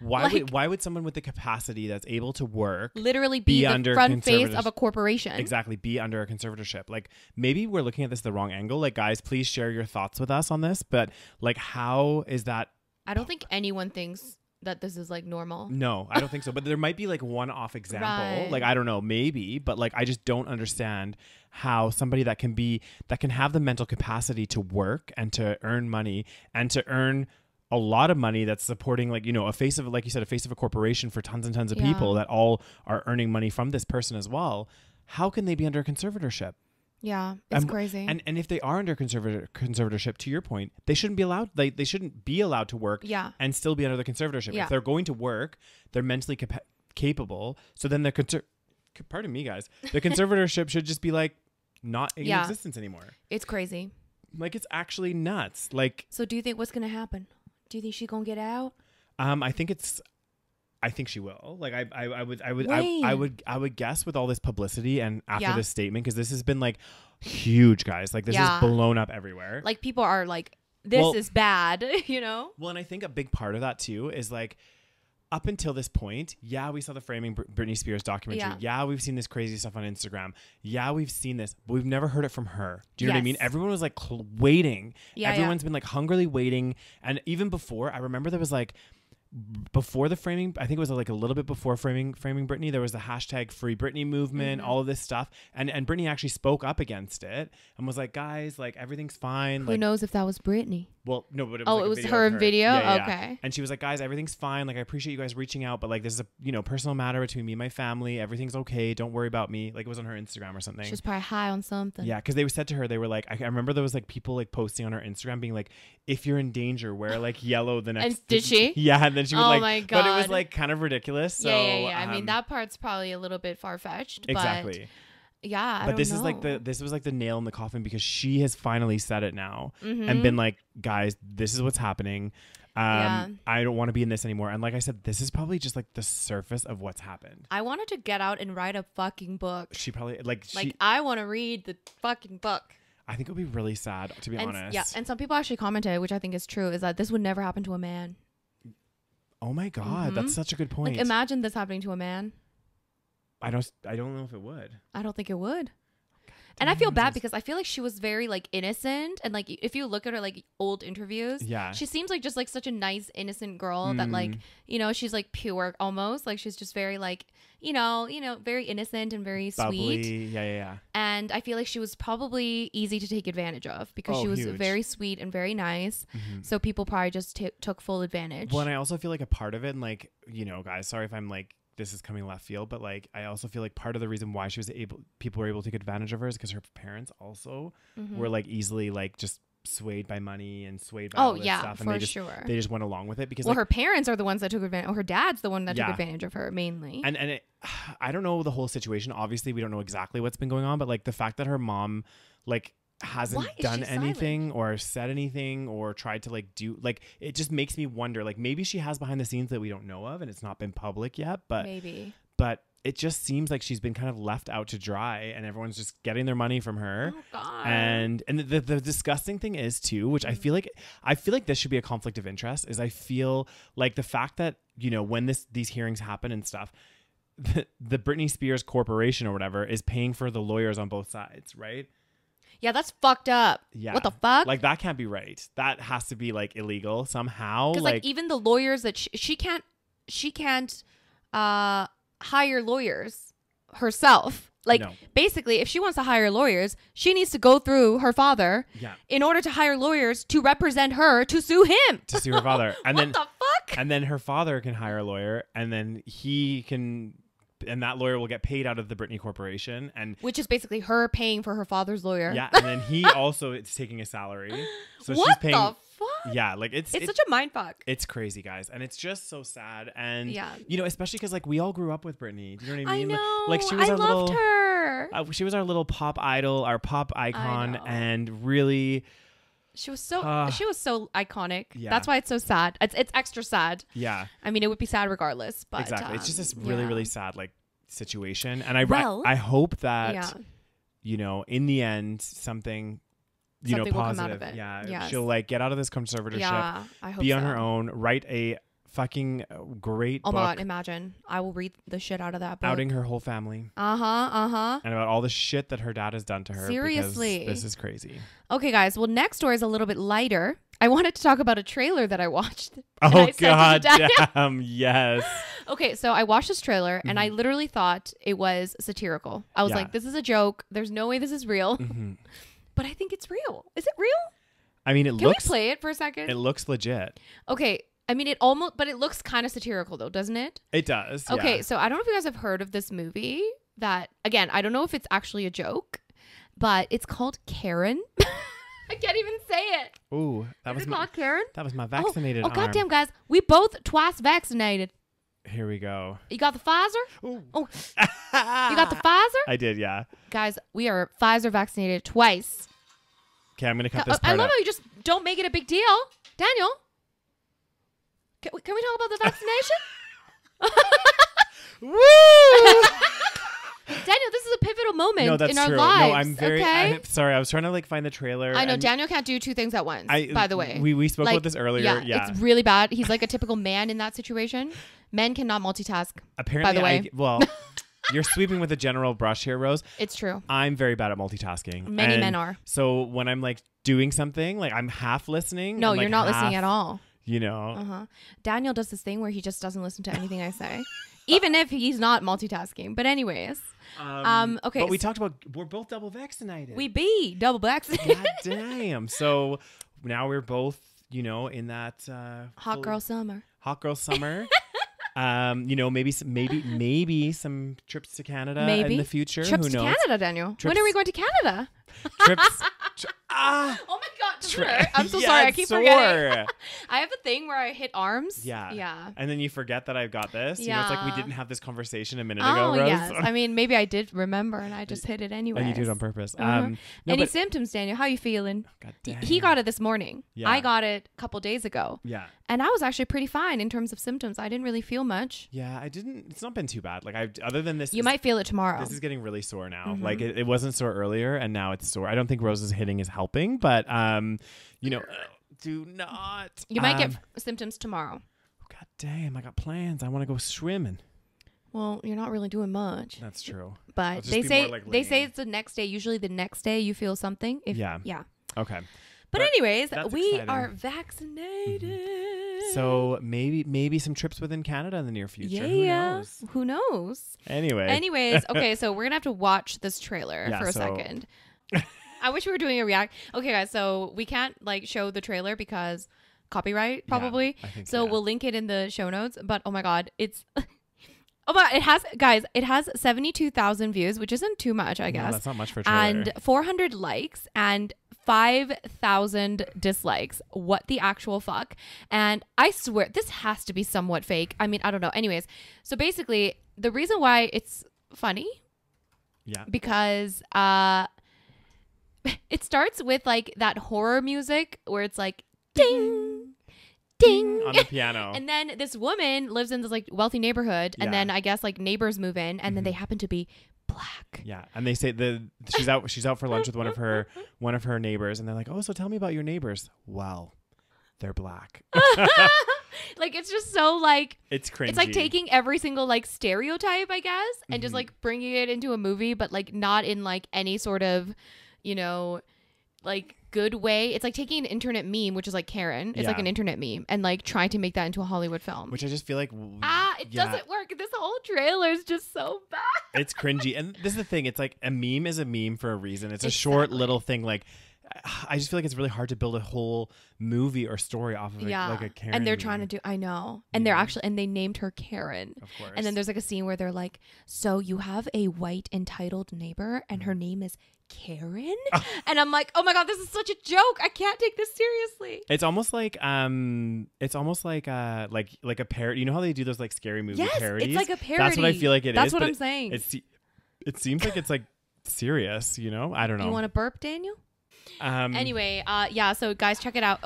why would someone with the capacity that's able to work literally be the front face of a corporation? Exactly. Be under a conservatorship. Like maybe we're looking at this the wrong angle. Like guys, please share your thoughts with us on this. But like, how is that? I don't think anyone thinks that this is like normal. No, I don't think so. But there might be like one-off example. Right. Like, I don't know, maybe, but like, I just don't understand how somebody that can have the mental capacity to work and to earn money and to earn a lot of money that's supporting, like, you know, like you said, a face of a corporation for tons and tons of people that all are earning money from this person as well. How can they be under a conservatorship? Yeah, it's crazy. And if they are under conservatorship, to your point, they shouldn't be allowed. They shouldn't be allowed to work. And still be under the conservatorship. If they're going to work, they're mentally capable. So then pardon me, guys, the conservatorship should just be like not in existence anymore. It's crazy. Like it's actually nuts. Like, so do you think what's gonna happen? Do you think she's gonna get out? I think I think she will. Like I would guess with all this publicity and after this statement, because this has been like huge, guys. Like this is blown up everywhere. Like people are like, this is bad, you know? Well, and I think a big part of that too is like, up until this point, we saw the Framing Britney Spears documentary. Yeah, we've seen this crazy stuff on Instagram. Yeah, we've seen this, but we've never heard it from her. Do you know what I mean? Everyone was like waiting. Everyone's been like hungrily waiting. And even before, I remember there was like, before the framing, I think it was like a little bit before framing Britney, there was the hashtag Free Britney movement, all of this stuff, and Britney actually spoke up against it and was like, guys, like everything's fine. Who knows if that was Britney? Well, no, but it was it was her video. Yeah. Okay. And she was like, guys, everything's fine. Like I appreciate you guys reaching out, but like this is a personal matter between me and my family. Everything's okay. Don't worry about me. Like it was on her Instagram or something. She was probably high on something. Yeah, because they said to her, they were like, I remember there was like people like posting on her Instagram being like, if you're in danger, wear like yellow the next. And did she? Yeah, and then she was oh like, my God. but it was like kind of ridiculous. So, yeah. I mean, that part's probably a little bit far fetched. Exactly. But yeah, but this is like this was like the nail in the coffin because she has finally said it now and been like, guys, this is what's happening. I don't want to be in this anymore. And like I said, this is probably just like the surface of what's happened. I wanted to get out and write a fucking book. She probably I want to read the fucking book. I think it would be really sad, to be honest. Yeah, and some people actually commented, which I think is true, is that this would never happen to a man. Oh my God, that's such a good point. Like, imagine this happening to a man. I don't know if it would. I don't think it would. And I feel bad because I feel like she was very like innocent, and like if you look at her like old interviews, she seems like just like such a nice innocent girl that like, you know, she's like pure almost, like she's just very like, you know, very innocent and very bubbly. Sweet. Yeah. And I feel like she was probably easy to take advantage of because she was very sweet and very nice. So people probably just took full advantage. Well, and I also feel like a part of it, and like, you know, guys, sorry if I'm like, this is coming left field, but like I also feel like part of the reason why people were able to take advantage of her is because her parents also were like easily like just swayed by money and swayed by all this stuff, and they just went along with it because her parents are the ones that took advantage, or her dad's the one that took advantage of her mainly. And I don't know the whole situation. Obviously, we don't know exactly what's been going on, but like the fact that her mom like hasn't done anything or said anything or tried to like do, like, it just makes me wonder, like maybe she has behind the scenes that we don't know of and it's not been public yet, but it just seems like she's been kind of left out to dry and everyone's just getting their money from her. Oh God. And the disgusting thing is too, which I feel like this should be a conflict of interest, is I feel like the fact that, you know, when these hearings happen and stuff, the Britney Spears Corporation or whatever is paying for the lawyers on both sides, right? Yeah, that's fucked up. Yeah. What the fuck? Like, that can't be right. That has to be, like, illegal somehow. Because, like, even the lawyers that she can't hire lawyers herself. Like, basically, if she wants to hire lawyers, she needs to go through her father in order to hire lawyers to represent her to sue him. To sue her father. And what the fuck? And then her father can hire a lawyer, and then he can... And that lawyer will get paid out of the Britney Corporation, and which is basically her paying for her father's lawyer. Yeah, and then he also is taking a salary. So what she's paying. The fuck? Yeah, like it's such a mind fuck. It's crazy, guys, and it's just so sad. And you know, especially because like we all grew up with Britney. Do you know what I mean? I know. Like she was loved her. She was our little pop idol, our pop icon, and really. She was so iconic. Yeah. That's why it's so sad. It's extra sad. Yeah. I mean, it would be sad regardless, but exactly. It's just this really, really sad like situation. And I hope that you know, in the end, something positive. Will come out of it. Yeah. Yes. She'll like get out of this conservatorship. Yeah, I hope be on her own, write a fucking great book. Oh my God, imagine. I will read the shit out of that book. Outing her whole family. And about all the shit that her dad has done to her. Seriously. This is crazy. Okay, guys. Well, next story is a little bit lighter. I wanted to talk about a trailer that I watched. Oh, God damn. Yes. Okay, so I watched this trailer and I literally thought it was satirical. I was like, this is a joke. There's no way this is real. But I think it's real. Is it real? I mean, Can we play it for a second? It looks legit. Okay. I mean, it looks kind of satirical though, doesn't it? It does. Okay, so I don't know if you guys have heard of this movie that, again, I don't know if it's actually a joke, but it's called Karen. I can't even say it. Ooh, called Karen? That was my vaccinated arm. Oh, goddamn, guys. We both twice vaccinated. Here we go. You got the Pfizer? Ooh. Oh, you got the Pfizer? I did, yeah. Guys, we are Pfizer vaccinated twice. Okay, I'm going to cut this part I love how you just don't make it a big deal. Daniel? Can we talk about the vaccination? Woo! Daniel, this is a pivotal moment No, that's in our true. lives. No, I'm very okay? sorry. I was trying to like find the trailer. I know and Daniel can't do two things at once. By the way, we spoke like, about this earlier. Yeah, it's really bad. He's like a typical man in that situation. Men cannot multitask. Apparently, by the way, well, you're sweeping with a general brush here, Rose. It's true. I'm very bad at multitasking. Many men are. So when I'm like doing something, like I'm half listening. No, and, like, you're not half, listening at all. You know. Daniel does this thing where he just doesn't listen to anything I say, even if he's not multitasking. But anyways, okay. But we talked about we're both double vaccinated. We be double vaccinated. God damn. So now we're both, you know, in that hot girl summer. Hot girl summer. You know, maybe some trips to Canada in the future. Trips Who knows? to Canada, Daniel. When are we going to Canada? Trips. Oh my God, does it hurt? I'm so sorry. I keep forgetting. I have a thing where I hit arms. Yeah. And then you forget that I've got this. You know, it's like we didn't have this conversation a minute ago, ago, Rose. Yes. I mean, maybe I did remember and I just hit it anyway. And you do it on purpose. Any symptoms, Daniel? How you feeling? God damn. He got it this morning. Yeah. I got it a couple days ago. Yeah. And I was actually pretty fine in terms of symptoms. I didn't really feel much. Yeah, I didn't. It's not been too bad. Like other than this, you might feel it tomorrow. This is getting really sore now. Like it wasn't sore earlier, and now it's sore. I don't think Rose's hitting is helping, but you know, do not. You might get symptoms tomorrow. God damn, I got plans. I want to go swimming. Well, you're not really doing much. That's true. But they say it's the next day. Usually the next day you feel something. Yeah. Okay. But anyways, we exciting. Are vaccinated. So maybe some trips within Canada in the near future. Yeah. Who knows? Anyways, okay, so we're going to have to watch this trailer for a second. I wish we were doing a react. Okay, guys, so we can't like show the trailer because copyright probably. Yeah, I think so we'll link it in the show notes, but oh my God, it's oh my, it has 72,000 views, which isn't too much, I guess. No, that's not much for a trailer. And 400 likes and 5,000 dislikes. What the actual fuck? And I swear this has to be somewhat fake. I mean, I don't know. Anyways, so basically the reason why it's funny, because it starts with like that horror music where it's like ding, ding on the piano. And then this woman lives in this like wealthy neighborhood, and then I guess like neighbors move in, and then they happen to be black. Yeah, and they say she's out for lunch with one of her neighbors, and they're like, "Oh, so tell me about your neighbors." Well, they're black. Like it's just so like it's cringy. It's like taking every single like stereotype, I guess, and just like bringing it into a movie, but like not in like any sort of, you know, like good way. It's like taking an internet meme, which is like Karen. It's like an internet meme, and like trying to make that into a Hollywood film. Which I just feel like it doesn't work. This whole trailer is just so bad. It's cringy, and this is the thing. It's like a meme is a meme for a reason. It's a short little thing. Like I just feel like it's really hard to build a whole movie or story off of like a Karen. And they're meme. trying to do. I know, and they're actually and they named her Karen. Of course. And then there's like a scene where they're like, "So you have a white entitled neighbor, and her name is Karen?" And I'm like, oh my God, this is such a joke. I can't take this seriously. It's almost like a parody. You know how they do those like scary movie parodies? It's like a parody. That's what I feel like it is. That's what I'm saying. It seems like it's like serious, you know? I don't know. You want to burp, Daniel? Anyway, so guys, check it out.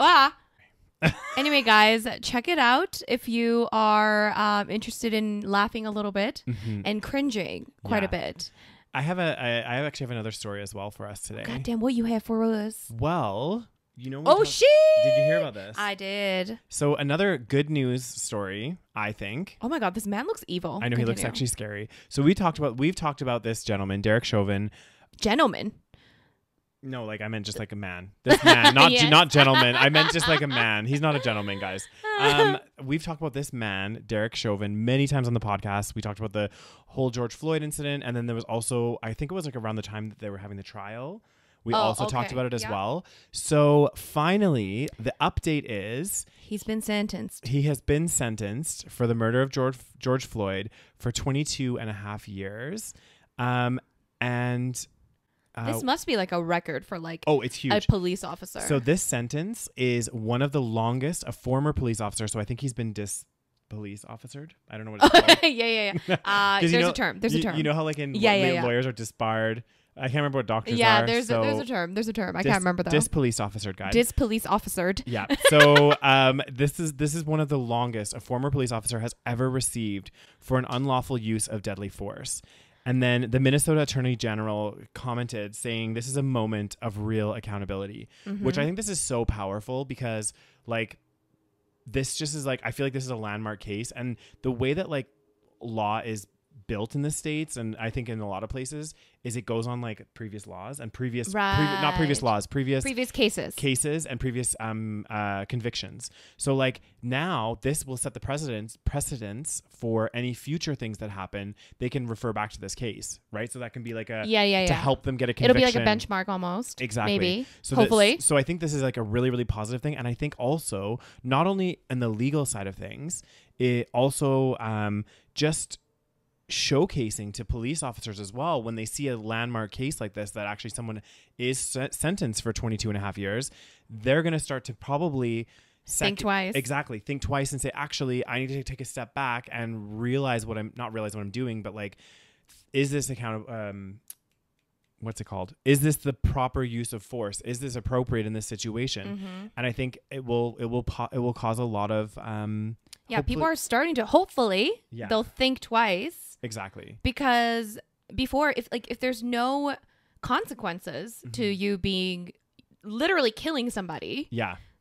Anyway, guys, check it out if you are interested in laughing a little bit and cringing quite a bit. I actually have another story as well for us today. God damn, what you have for us? Well, you know. Shit! Did you hear about this? I did. So another good news story, I think. Oh my God, this man looks evil. I know. He looks actually scary. So we've talked about this gentleman, Derek Chauvin. Gentleman. No, like I meant just like a man. This man, not gentleman. I meant just like a man. He's not a gentleman, guys. We've talked about this man, Derek Chauvin, many times on the podcast. We talked about the whole George Floyd incident, and then there was also, I think it was like around the time that they were having the trial. We also talked about it as well. So finally, the update is he's been sentenced. He has been sentenced for the murder of George Floyd for 22 and a half years. And this must be like a record for like it's huge. A police officer. So this sentence is one of the longest. A former police officer. So I think he's been police officered. I don't know what it's called. Yeah. There's a term. There's a term. You know how like in lawyers are disbarred. I can't remember what doctors are. Yeah, there's a term. There's a term. I can't remember though. Dispolice officered, guys. Dispolice officered. Yeah. So this is one of the longest a former police officer has ever received for an unlawful use of deadly force. And then the Minnesota Attorney General commented saying this is a moment of real accountability, which I think this is so powerful because like this just is like, I feel like this is a landmark case, and the way that like law is built in the States, and I think in a lot of places, is it goes on like previous laws and previous cases and previous convictions. So like now this will set the precedents for any future things that happen. They can refer back to this case, right? So that can be like to help them get a conviction. It'll be like a benchmark almost. Exactly. Maybe. So hopefully. So I think this is like a really, really positive thing. And I think also not only in the legal side of things, it also just showcasing to police officers as well when they see a landmark case like this, that actually someone is sentenced for 22 and a half years, they're going to start to probably think twice. Exactly. Think twice and say, actually, I need to take a step back and realize what I'm doing, but like, is this what's it called? Is this the proper use of force? Is this appropriate in this situation? And I think it will cause a lot of people are starting to they'll think twice. Exactly. Because before, if there's no consequences to you being literally killing somebody,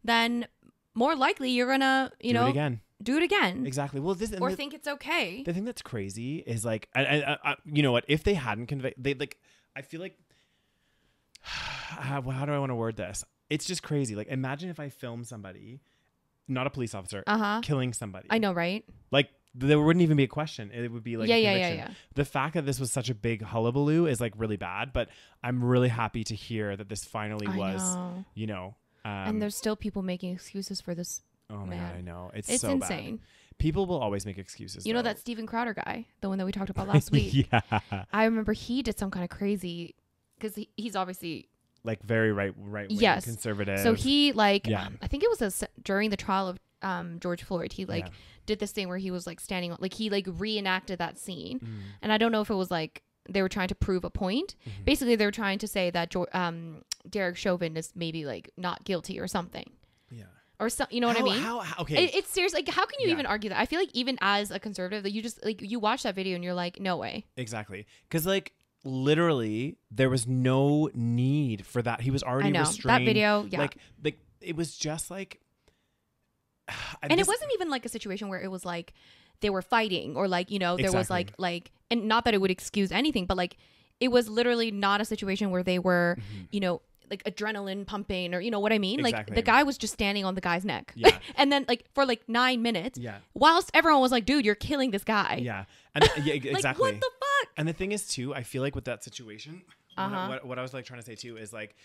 then more likely you're gonna do it again. Exactly. Well, think it's okay. The thing that's crazy is like, I you know what? If they hadn't convicted, I feel like, how do I want to word this? It's just crazy. Like, imagine if I filmed somebody, not a police officer, killing somebody. I know, right? Like, there wouldn't even be a question. It would be like a conviction. Yeah. The fact that this was such a big hullabaloo is like really bad, but I'm really happy to hear that this finally was, and there's still people making excuses for this. Oh my God, I know. It's so insane. Bad. People will always make excuses. You know that Steven Crowder guy, the one that we talked about last week? Yeah. I remember he did some kind of crazy, because he's obviously like very right wing, conservative. So he I think it was during the trial of George Floyd, he did this thing where he was like standing, like he like reenacted that scene. And I don't know if it was like they were trying to prove a point. Basically, they were trying to say that Derek Chauvin is maybe like not guilty or something. Yeah. Or so, you know what I mean? Okay. It's serious. Like, how can you even argue that? I feel like even as a conservative, that you just like you watch that video and you're like, no way. Exactly. Because like literally, there was no need for that. He was already restrained. That video. Yeah. Like it was just like. And it wasn't even like a situation where it was like they were fighting or like, there was like, and not that it would excuse anything, but like it was literally not a situation where they were, like adrenaline pumping or what I mean? Exactly. Like the guy was just standing on the guy's neck. Yeah. And then like for like 9 minutes, whilst everyone was like, dude, you're killing this guy. Yeah. And exactly. Like, what the fuck? And the thing is too, I feel like with that situation, what I was like trying to say too is like,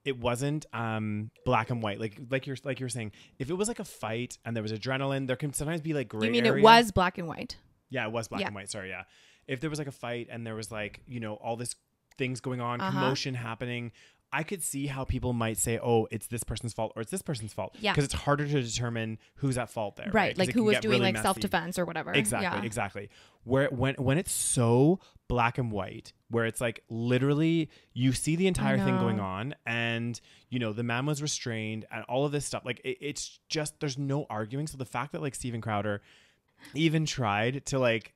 it wasn't black and white. Like you're saying, if it was like a fight and there was adrenaline, there can sometimes be like gray area. You mean it was black and white? Yeah, it was black and white. Sorry, yeah. If there was like a fight and there was like, all this things going on, commotion happening, I could see how people might say, oh, it's this person's fault or it's this person's fault. Yeah. Because it's harder to determine who's at fault there. Right. Like who was doing really like self-defense or whatever. Exactly. Yeah. Exactly. When it's so black and white, where it's like literally you see the entire thing going on and, the man was restrained and all of this stuff, like it's just, there's no arguing. So the fact that like Steven Crowder even tried to like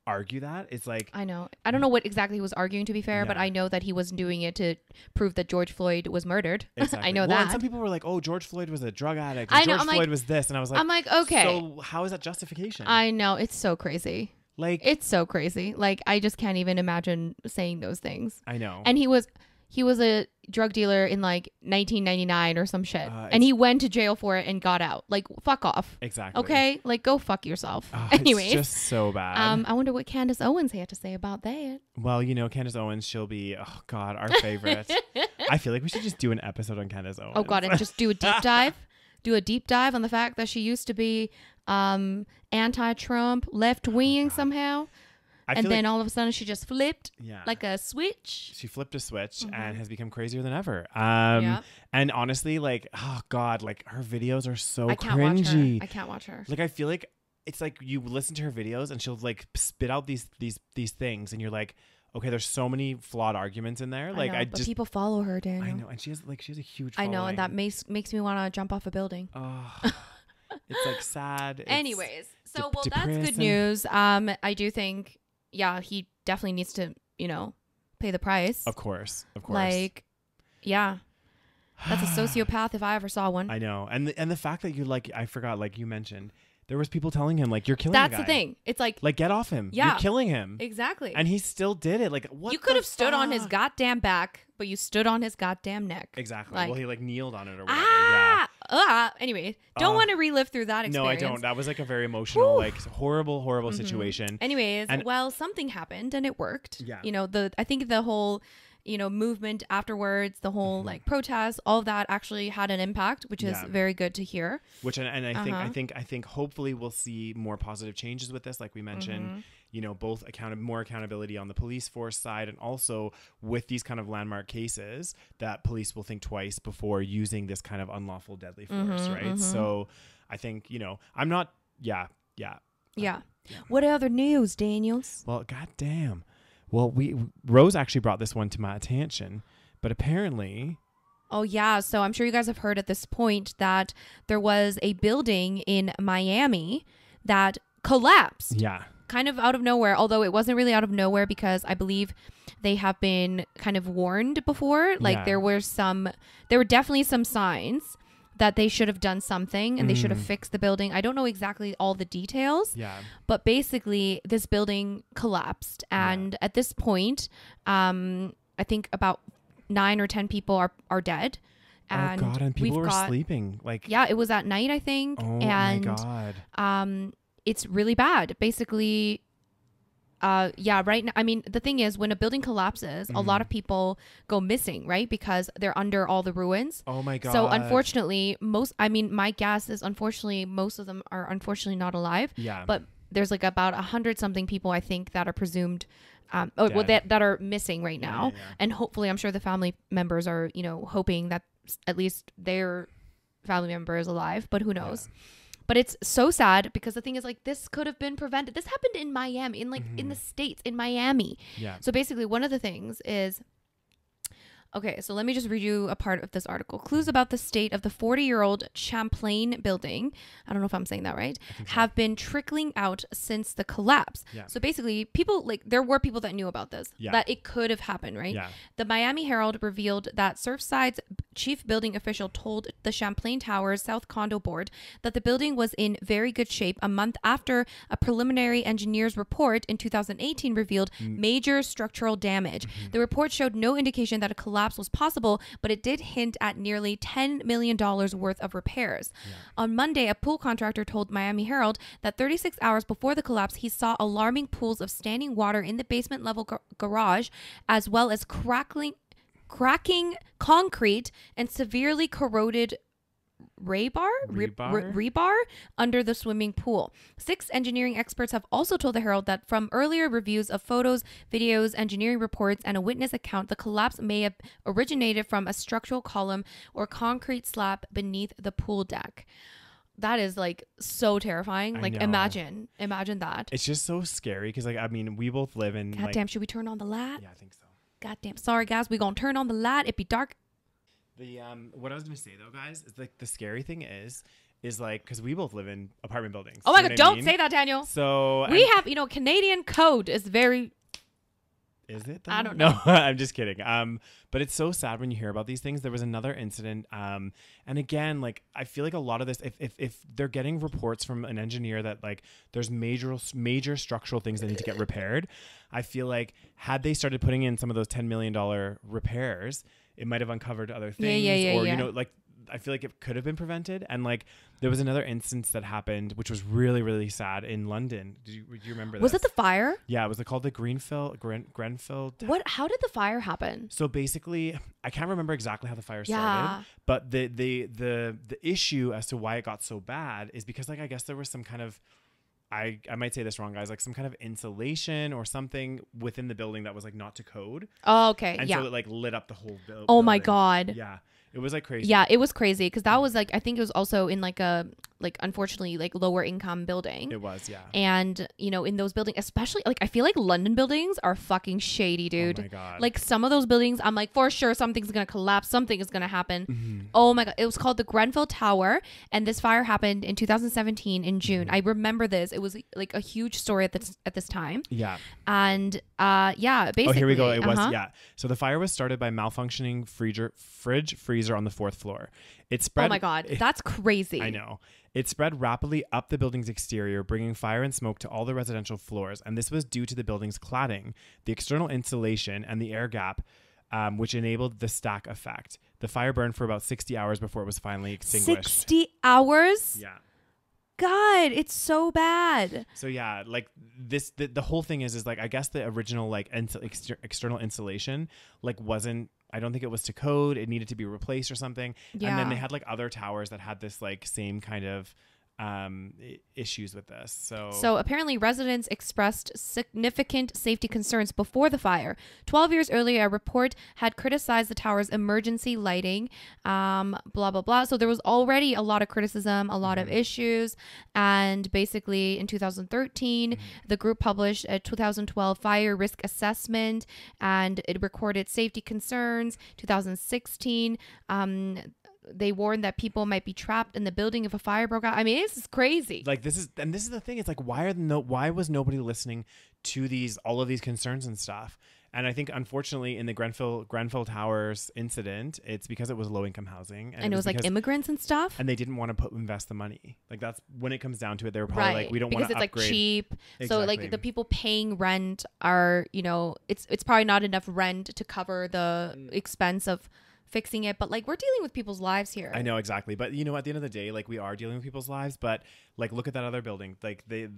argue that, it's like, I know, I don't know what exactly he was arguing, to be fair, but I know that he wasn't doing it to prove that George Floyd was murdered. Exactly. I know that. And some people were like, oh, George Floyd was a drug addict and George Floyd was this, and I was like, I'm like, okay, so how is that justification? I know, it's so crazy. Like, it's so crazy. Like, I just can't even imagine saying those things. I know. And he was a drug dealer in like 1999 or some shit. And he went to jail for it and got out. Like, fuck off. Exactly. Okay? Like, go fuck yourself. Anyways. It's just so bad. I wonder what Candace Owens had to say about that. Well, Candace Owens, she'll be, oh God, our favorite. I feel like we should just do an episode on Candace Owens. Oh God, and just do a deep dive. Do a deep dive on the fact that she used to be anti-Trump, left-wing somehow. And then all of a sudden she just flipped like a switch. She flipped a switch and has become crazier than ever. And honestly, like, oh God, like her videos are so cringy. I can't watch her. Like, I feel like it's like you listen to her videos and she'll like spit out these things and you're like, okay, there's so many flawed arguments in there. Like but just people follow her, Daniel. I know, and she has a huge I following. know, and that makes me want to jump off a building. Oh, it's like sad. Anyways, so that's good depressing. news. I do think, yeah, he definitely needs to, pay the price. Of course. Like, yeah. That's a sociopath if I ever saw one. I know. And the fact that you I forgot, like you mentioned, there was people telling him like, you're killing the guy. That's the thing. It's like get off him. Yeah. You're killing him. Exactly. And he still did it. Like, what? You could have stood on his goddamn back, but you stood on his goddamn neck. Exactly. Like, well, he kneeled on it or whatever. Anyway, don't want to relive through that experience. No, I don't. That was like a very emotional, horrible situation. Anyways, something happened and it worked. Yeah. I think the whole movement afterwards, the whole protest, all of that actually had an impact, which is very good to hear. Which I think hopefully we'll see more positive changes with this, like we mentioned. Both more accountability on the police force side, and also with these kind of landmark cases that police will think twice before using this kind of unlawful deadly force, right? So I think I'm not. Yeah. What other news, Daniels? Well, goddamn. Well, Rose actually brought this one to my attention, but apparently... Oh, yeah. So I'm sure you guys have heard at this point that there was a building in Miami that collapsed. Yeah. Kind of out of nowhere, although it wasn't really out of nowhere because I believe they have been kind of warned before. Like there were definitely some signs that they should have done something and they should have fixed the building. I don't know exactly all the details. Yeah. But basically this building collapsed. And at this point, I think about 9 or 10 people are dead. And oh God, and people were sleeping. Yeah, it was at night, I think. Oh and, my God. It's really bad. Basically, right now, I mean, the thing is, when a building collapses, a lot of people go missing, right? Because they're under all the ruins. Oh my God. So unfortunately, my guess is unfortunately, most of them are unfortunately not alive. Yeah. But there's about 100 something people, I think, that are presumed, that are missing right now. Yeah. And hopefully, I'm sure the family members are, hoping that at least their family member is alive, but who knows? Yeah. But it's so sad because the thing is, this could have been prevented. This happened in Miami, in the States, in Miami. Yeah. So basically, one of the things is, okay, so let me just read you a part of this article. Clues about the state of the 40-year-old Champlain building, I don't know if I'm saying that right, have been trickling out since the collapse. Yeah. So basically, people, there were people that knew about this, that it could have happened, right? Yeah. The Miami Herald revealed that Surfside's chief building official told the Champlain Towers South Condo Board that the building was in very good shape a month after a preliminary engineer's report in 2018 revealed major structural damage. The report showed no indication that a collapse was possible, but it did hint at nearly $10 million worth of repairs. Yeah. On Monday, a pool contractor told Miami Herald that 36 hours before the collapse, he saw alarming pools of standing water in the basement level garage, as well as cracking concrete and severely corroded rebar under the swimming pool. 6 engineering experts have also told the Herald that from earlier reviews of photos, videos, engineering reports, and a witness account, the collapse may have originated from a structural column or concrete slab beneath the pool deck. That is so terrifying. Imagine that. It's just so scary because we both live in. Goddamn, should we turn on the light? Yeah, I think so. Goddamn, sorry guys, we gonna turn on the light. It be dark. What I was gonna say though, guys, is the scary thing is because we both live in apartment buildings. Oh my God, don't say that, Daniel. So we have Canadian code is very. Is it though? I don't know. No, I'm just kidding. But it's so sad when you hear about these things. There was another incident. And again, I feel like a lot of this, if they're getting reports from an engineer that there's major structural things that need to get repaired, I feel like had they started putting in some of those $10 million repairs, it might have uncovered other things. Or I feel like it could have been prevented. And there was another instance that happened, which was really, really sad in London. Do you remember that? Was it the fire? Yeah, it was called the Grenfell. How did the fire happen? So basically, I can't remember exactly how the fire started, but the issue as to why it got so bad is because I guess there was some kind of, I might say this wrong, guys, some kind of insulation or something within the building that was not to code. Oh, okay. And so it lit up the whole building. Oh my God. Yeah. It was like crazy. Yeah, it was crazy because that was like, I think it was also in like a, like unfortunately like lower income building. It was, yeah. And you know, in those buildings, especially like I feel like London buildings are fucking shady, dude. Oh my God. Like some of those buildings, I'm like, for sure something's gonna collapse, something is gonna happen. Mm-hmm. Oh my God. It was called the Grenfell Tower, and this fire happened in 2017 in June. I remember this. It was like a huge story at this time. Yeah. And yeah, basically. Oh, here we go. It was, yeah. So the fire was started by malfunctioning fridge freezer on the 4th floor. It spread. Oh my God, that's crazy. I know. It spread rapidly up the building's exterior, bringing fire and smoke to all the residential floors. And this was due to the building's cladding, the external insulation, and the air gap, which enabled the stack effect. The fire burned for about 60 hours before it was finally extinguished. 60 hours? Yeah. God, it's so bad. So yeah, like this, the whole thing is like, I guess the original like external insulation like wasn't, I don't think it was to code. It needed to be replaced or something. Yeah. And then they had like other towers that had this like same kind of issues with this. So apparently residents expressed significant safety concerns before the fire. 12 years earlier, a report had criticized the tower's emergency lighting, blah, blah, blah. So there was already a lot of criticism, a lot of issues. And basically in 2013, the group published a 2012 fire risk assessment, and it recorded safety concerns. 2016, they warned that people might be trapped in the building if a fire broke out. I mean, this is crazy. Like this is the thing. It's like, why was nobody listening to all of these concerns and stuff? And I think unfortunately in the Grenfell Towers incident, it's because it was low income housing, and it was like immigrants and stuff, and they didn't want to invest the money. Like that's when it comes down to it. They were probably like, we don't want to upgrade. Because it's like cheap. Exactly. So like the people paying rent are, you know, it's probably not enough rent to cover the expense of fixing it, but like we're dealing with people's lives here. I know, exactly. But you know, at the end of the day, like we are dealing with people's lives, but like look at that other building, like the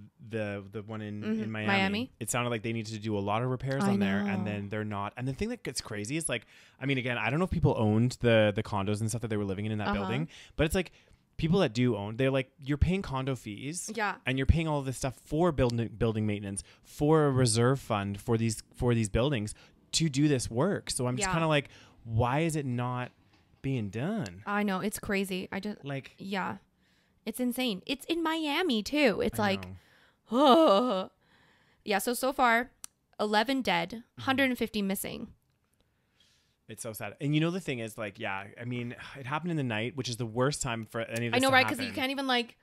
one in Miami. It sounded like they needed to do a lot of repairs on there, and then they're not. And the thing that gets crazy is like, I mean, again, I don't know if people owned the condos and stuff that they were living in that building, but it's like people that do own, they're like, you're paying condo fees, and you're paying all of this stuff for building maintenance, for a reserve fund for these buildings to do this work. So I'm just kind of like, why is it not being done? I know, it's crazy. I just like, yeah, it's insane. It's in Miami too. It's like, oh yeah. So far, 11 dead, 150 missing. It's so sad. And you know, the thing is like, yeah, I mean, it happened in the night, which is the worst time for any of this. I know, to right? happen. Because you can't even like,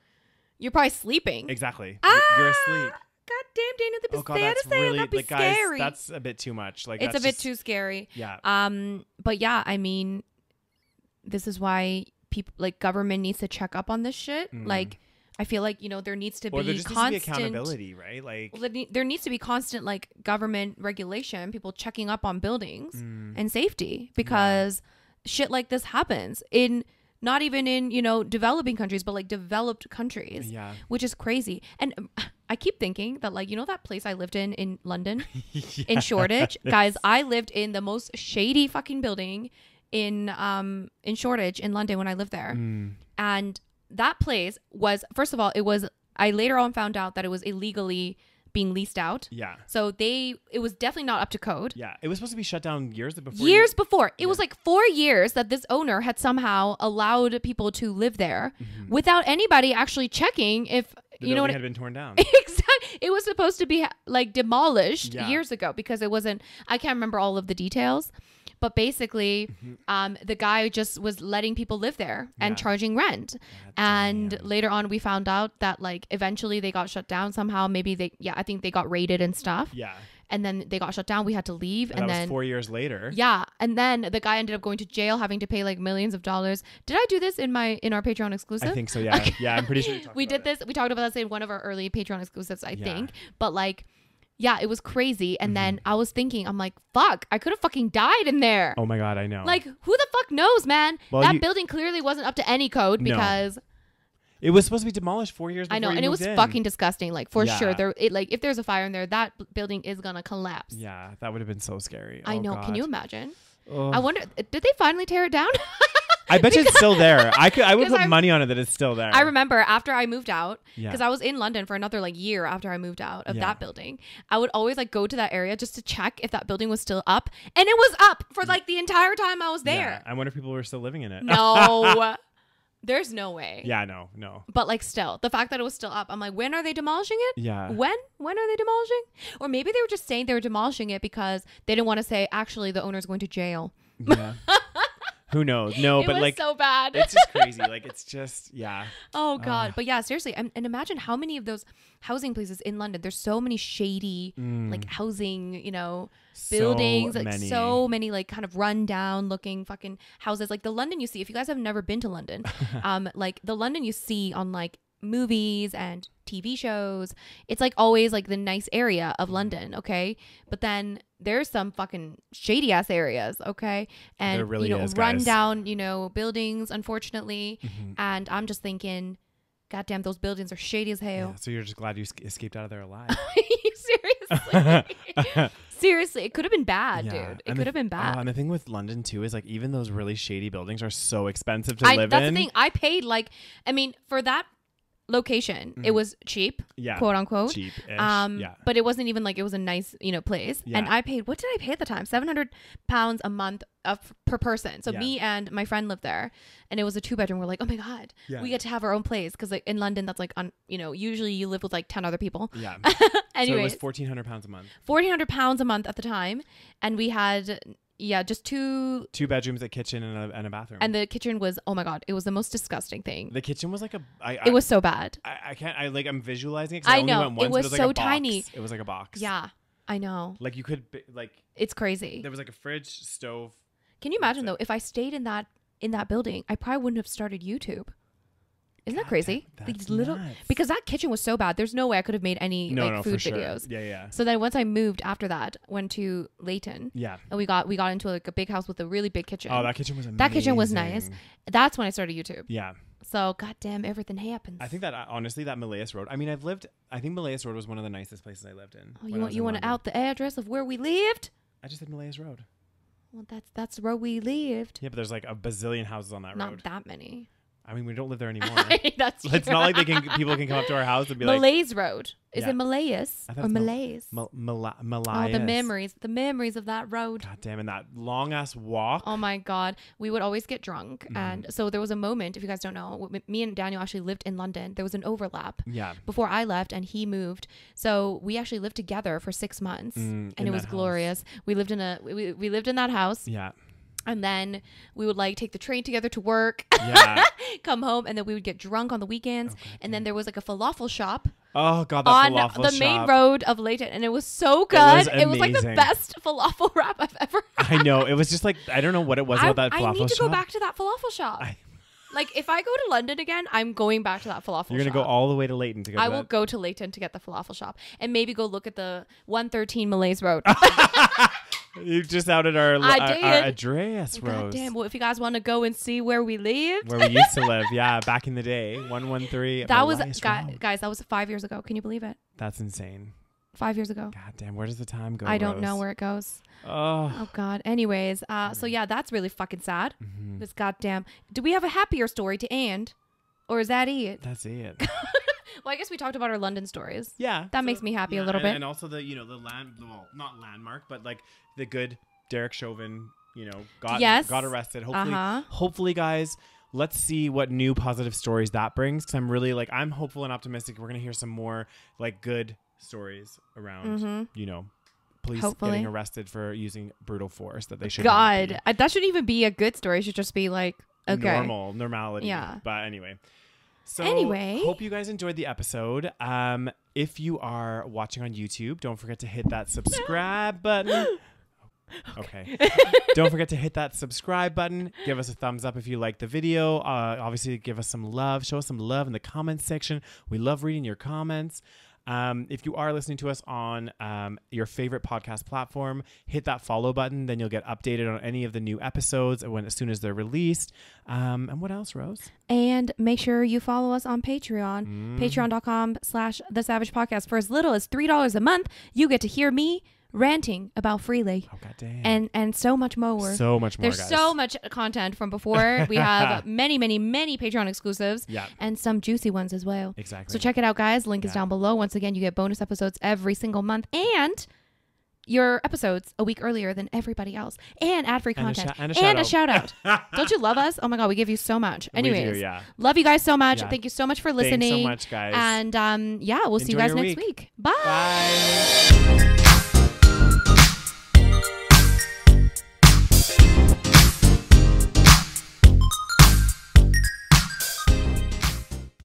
you're probably sleeping. Exactly. Ah! You're asleep. God damn, Daniel, That's be scary. Guys, that's a bit too much. Like, it's a bit too scary. Yeah. But yeah, I mean, this is why people like government needs to check up on this shit. Like, I feel like, you know, there needs to be there just constant needs to be accountability, right? Like, there needs to be constant like government regulation, people checking up on buildings and safety, because shit like this happens in. Not even in, you know, developing countries, but like developed countries, which is crazy. And I keep thinking that, like, you know, that place I lived in London, in Shoreditch, guys, I lived in the most shady fucking building in Shoreditch in London when I lived there. And that place was, first of all, I later on found out that it was illegally being leased out. Yeah. So it was definitely not up to code. Yeah. It was supposed to be shut down years before. It was like 4 years that this owner had somehow allowed people to live there without anybody actually checking if the building had been torn down. Exactly. It was supposed to be like demolished years ago because it wasn't, I can't remember all of the details. But basically, the guy just was letting people live there and charging rent. And later on, we found out that like eventually they got shut down somehow. Maybe I think they got raided and stuff. Yeah. And then they got shut down. We had to leave. And then 4 years later. Yeah. And then the guy ended up going to jail, having to pay like millions of dollars. Did I do this in our Patreon exclusive? I think so. Yeah. Okay. Yeah. I'm pretty sure we did this. We talked about this in one of our early Patreon exclusives, I think. But like, yeah, it was crazy. And then I was thinking, I'm like, fuck, I could have fucking died in there. Oh my God, I know. Like, who the fuck knows, man? Well, that building clearly wasn't up to any code because... It was supposed to be demolished 4 years before. I know, and it was fucking disgusting. Like, for sure. If there's a fire in there, that building is going to collapse. Yeah, that would have been so scary. I know. God. Can you imagine? I wonder, did they finally tear it down? I bet you it's still there. I would put money on it that it's still there. I remember after I moved out, because I was in London for another like year after I moved out of that building, I would always like go to that area just to check if that building was still up, and it was up for like the entire time I was there. Yeah. I wonder if people were still living in it. No. There's no way. Yeah, no. But like still, the fact that it was still up, I'm like, when are they demolishing it? Yeah. When are they demolishing? Or maybe they were just saying they were demolishing it because they didn't want to say, actually, the owner's going to jail. Yeah. Who knows? No, but was like so bad. It's just crazy. Like it's just Oh God. But yeah, seriously. And imagine how many of those housing places in London. There's so many shady like housing, buildings, like so many like kind of run down looking fucking houses. Like the London you see, if you guys have never been to London, like the London you see on like movies and TV shows, it's like always like the nice area of London, okay? But then there's some fucking shady ass areas, okay? And really is, run guys. down, buildings, unfortunately. And I'm just thinking, goddamn, those buildings are shady as hell. Yeah, so you're just glad you escaped out of there alive. Seriously. Seriously, it could have been bad, dude. It could have been bad. And the thing with London too is like even those really shady buildings are so expensive to live in. That's the thing. I paid for that location, it was cheap, quote unquote, cheap-ish, but it wasn't even like it was a nice place, and I paid, what did I pay at the time, £700 a month per person. So me and my friend lived there, and it was a 2-bedroom. We're like, oh my God, we get to have our own place, because like in London that's like usually you live with like 10 other people. Anyways, so it was £1,400 a month. £1,400 a month at the time, and we had just two bedrooms, a kitchen, and a bathroom. And the kitchen was, oh my God, it was the most disgusting thing. The kitchen was like it was so bad. I can't. I'm visualizing it. 'Cause I only know went once, it was but so like a tiny. Box. It was like a box. Yeah, I know. Like you could it's crazy. There was like a fridge, stove. Can you imagine though, if I stayed in that building, I probably wouldn't have started YouTube. Isn't that crazy? These little nuts. Because that kitchen was so bad. There's no way I could have made any food videos. Yeah. So then once I moved after that, went to Leighton. Yeah. And we got into like a big house with a really big kitchen. Oh, that kitchen was amazing. That kitchen was nice. That's when I started YouTube. Yeah. So goddamn, everything happens. I think that honestly, that Malays Road. I mean, I think Malays Road was one of the nicest places I lived in. Oh, you want to out the address of where we lived? I just said Malays Road. Well, that's where we lived. Yeah, but there's like a bazillion houses on that road. Not that many. I mean, we don't live there anymore. That's true. It's not like people can come up to our house and be Malays Road. Is it Malayas or Malays? Malayas. Oh, the memories of that road. God damn, and that long ass walk. Oh my God, we would always get drunk, and so there was a moment. If you guys don't know, me and Daniel actually lived in London. There was an overlap. Yeah. Before I left and he moved, so we actually lived together for 6 months, and it was glorious. We lived in we lived in that house. Yeah. And then we would like take the train together to work, come home, and then we would get drunk on the weekends. And then there was like a falafel shop. Oh God, that on falafel the shop. Main road of Leighton, and it was so good. It was like the amazing. best falafel wrap I've ever had. I know. It was just like, I don't know what it was about that falafel shop. I need to go back to that falafel shop. Like if I go to London again, I'm going back to that falafel shop. You're gonna go all the way to Leighton to go. I will go to Leighton to get the falafel shop, and maybe go look at the 113 Malays Road. You've just outed our address, Rose. God damn. Well, if you guys want to go and see where we lived. Where we used to live. Yeah, back in the day. 113. That was, guys, that was 5 years ago. Can you believe it? That's insane. 5 years ago. God damn, where does the time go, I don't Rose? know where it goes. Oh God. Anyways, so yeah, that's really fucking sad. This goddamn. Do we have a happier story to end? Or is that it? That's it. Well, I guess we talked about our London stories. Yeah. That makes me happy a little bit. And also the not landmark, but like the good Derek Chauvin, got arrested. Hopefully, guys, let's see what new positive stories that brings. Because I'm really I'm hopeful and optimistic. We're going to hear some more good stories around, police getting arrested for using brutal force that they should. God, that shouldn't even be a good story. It should just be like, okay. Normality. Yeah. But anyway. So anyway, hope you guys enjoyed the episode. If you are watching on YouTube, don't forget to hit that subscribe button. Okay. Don't forget to hit that subscribe button. Give us a thumbs up if you like the video. Obviously, give us some love. Show us some love in the comments section. We love reading your comments. If you are listening to us on your favorite podcast platform, hit that follow button. Then you'll get updated on any of the new episodes as soon as they're released. And what else, Rose? And make sure you follow us on Patreon. Patreon.com/The SaVeg Podcast. For as little as $3 a month, you get to hear me ranting about Freely. Oh, goddamn. And so much more. So much more, There's guys. so much content from before. We have many, many, many Patreon exclusives. Yeah. And some juicy ones as well. Exactly. So check it out, guys. Link is down below. Once again, you get bonus episodes every single month. And your episodes a week earlier than everybody else. And ad-free content. And a shout-out. Don't you love us? Oh, my God. We give you so much. Anyways. We do, yeah. Love you guys so much. Yeah. Thank you so much for listening. Thanks so much, guys. And, yeah, we'll see you guys next week. Bye. Bye.